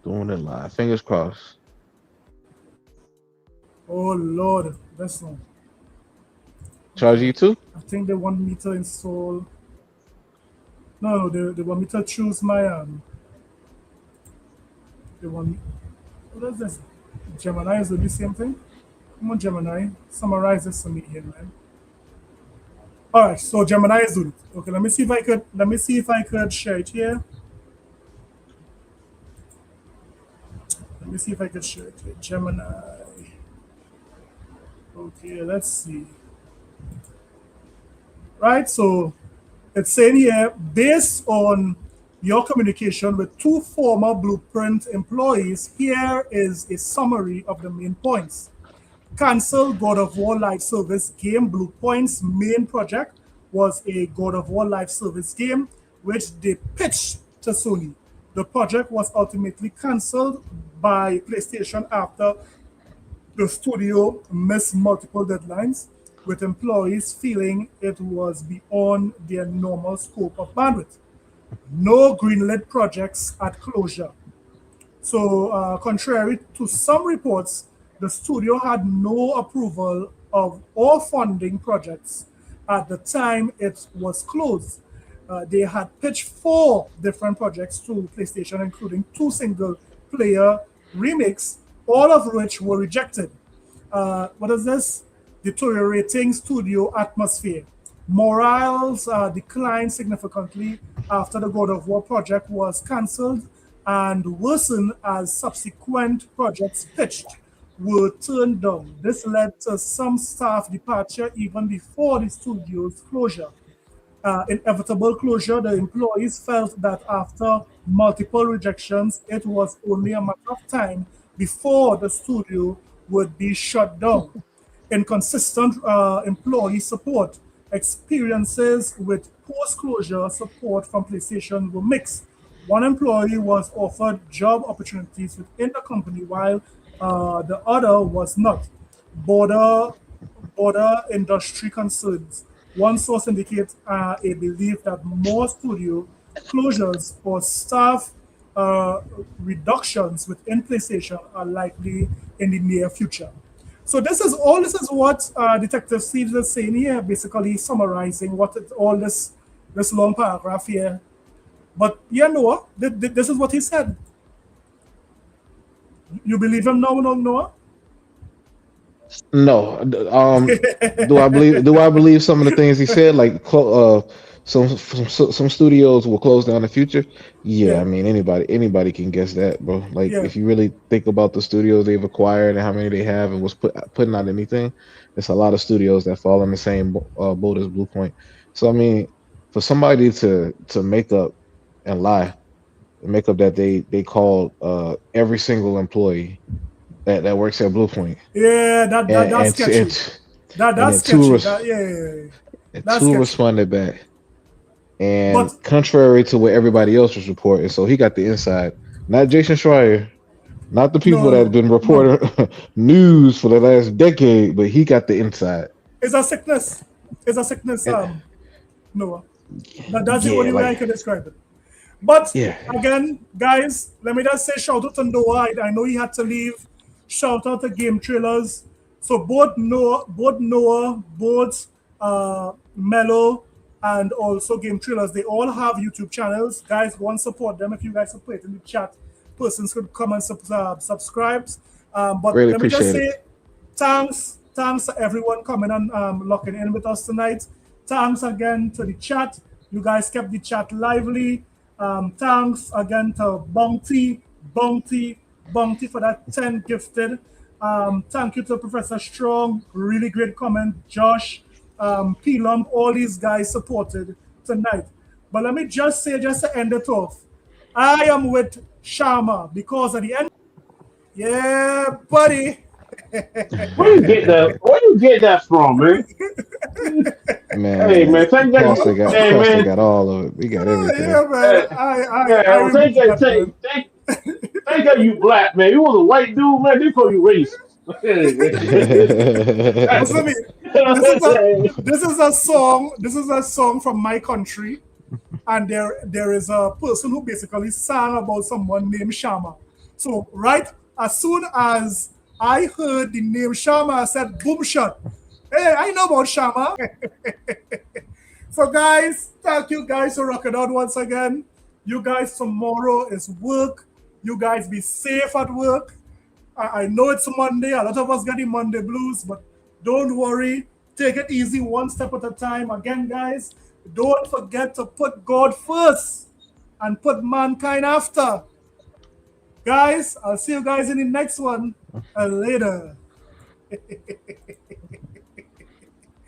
Doing it live. Fingers crossed. Oh Lord, that's one. Charge you too? I think they want me to install. No, they want me to choose my They want me. What is this? Gemini is doing the same thing. Come on, Gemini. Summarize this for me here, man. All right, so Gemini is doing it. Okay, let me see if I could share it here. Let me see if I could share it here. Gemini. Okay, let's see. Right, so it's saying here, based on your communication with two former Blueprint employees, here is a summary of the main points. Cancel God of War live service game. Bluepoint's main project was a God of War live service game, which they pitched to Sony. The project was ultimately cancelled by PlayStation after the studio missed multiple deadlines, with employees feeling it was beyond their normal scope of bandwidth. No greenlit projects at closure. So, contrary to some reports, the studio had no approval of all funding projects at the time it was closed. They had pitched 4 different projects to PlayStation, including 2 single-player remakes, all of which were rejected. What is this? Deteriorating studio atmosphere. Morales declined significantly after the God of War project was cancelled and worsened as subsequent projects pitched were turned down. This led to some staff departure even before the studio's closure. Inevitable closure, the employees felt that after multiple rejections, it was only a matter of time before the studio would be shut down. Inconsistent employee support. Experiences with post-closure support from PlayStation were mixed. One employee was offered job opportunities within the company while the other was not. Border industry concerns. One source indicates a belief that more studio closures or staff reductions within PlayStation are likely in the near future. So this is what Detective Steve is saying here, basically summarizing all this long paragraph here. But yeah, Noah, this is what he said. You believe him now, Noah? No. Do I believe some of the things he said? Like some studios will close down in the future. Yeah, I Yeah, mean anybody can guess that, bro. Like yeah. if you really think about the studios they've acquired and how many they have and putting out anything, it's a lot of studios that fall in the same boat as Bluepoint. So I mean, for somebody to make up that they called every single employee that works at Bluepoint Yeah, that's and sketchy. That's then two sketchy. Yeah. and That's two sketchy. responded back. And But contrary to what everybody else was reporting, so he got the inside. Not Jason Schreier, not the people that have no, been no. reporting news for the last decade, but he got the inside. It's a sickness. It's a sickness, And Noah. That's the yeah, only way I like can describe it. But yeah, again, guys, let me just say shout out to Noah. I know he had to leave. Shout out to Game Trailers. So both Mello, and also Game Trailers, they all have YouTube channels. Guys, go and support them. If you guys support in the chat, persons could come and subscribe. But really let me just appreciate it. say thanks to everyone coming and locking in with us tonight. Thanks again to the chat. You guys kept the chat lively. Thanks again to Bounty for that 10 gifted. Thank you to Professor Strong, really great comment. Josh, P Lump, all these guys supported tonight. But let me just say, just to end it off, I am with Sharma because at the end, yeah, buddy. Where you get that from, man? Hey man, Man, thank God. Hey Pastor man, got all of it. He got everything. Yeah, man. I yeah, remember that, man. thank God you black man. You was a white dude, man. They call you racist. Listen to me. This is a song from my country, and there is a person who basically sang about someone named Sharma. So right as soon as I heard the name Sharma, I said boom shot. Hey, I know about Sharma. So guys, thank you guys for rocking out once again. You guys, tomorrow is work. You guys be safe at work. I know it's Monday. A lot of us get the Monday blues, but don't worry. Take it easy, one step at a time. Again, guys, don't forget to put God first and put mankind after. Guys, I'll see you guys in the next one. Later.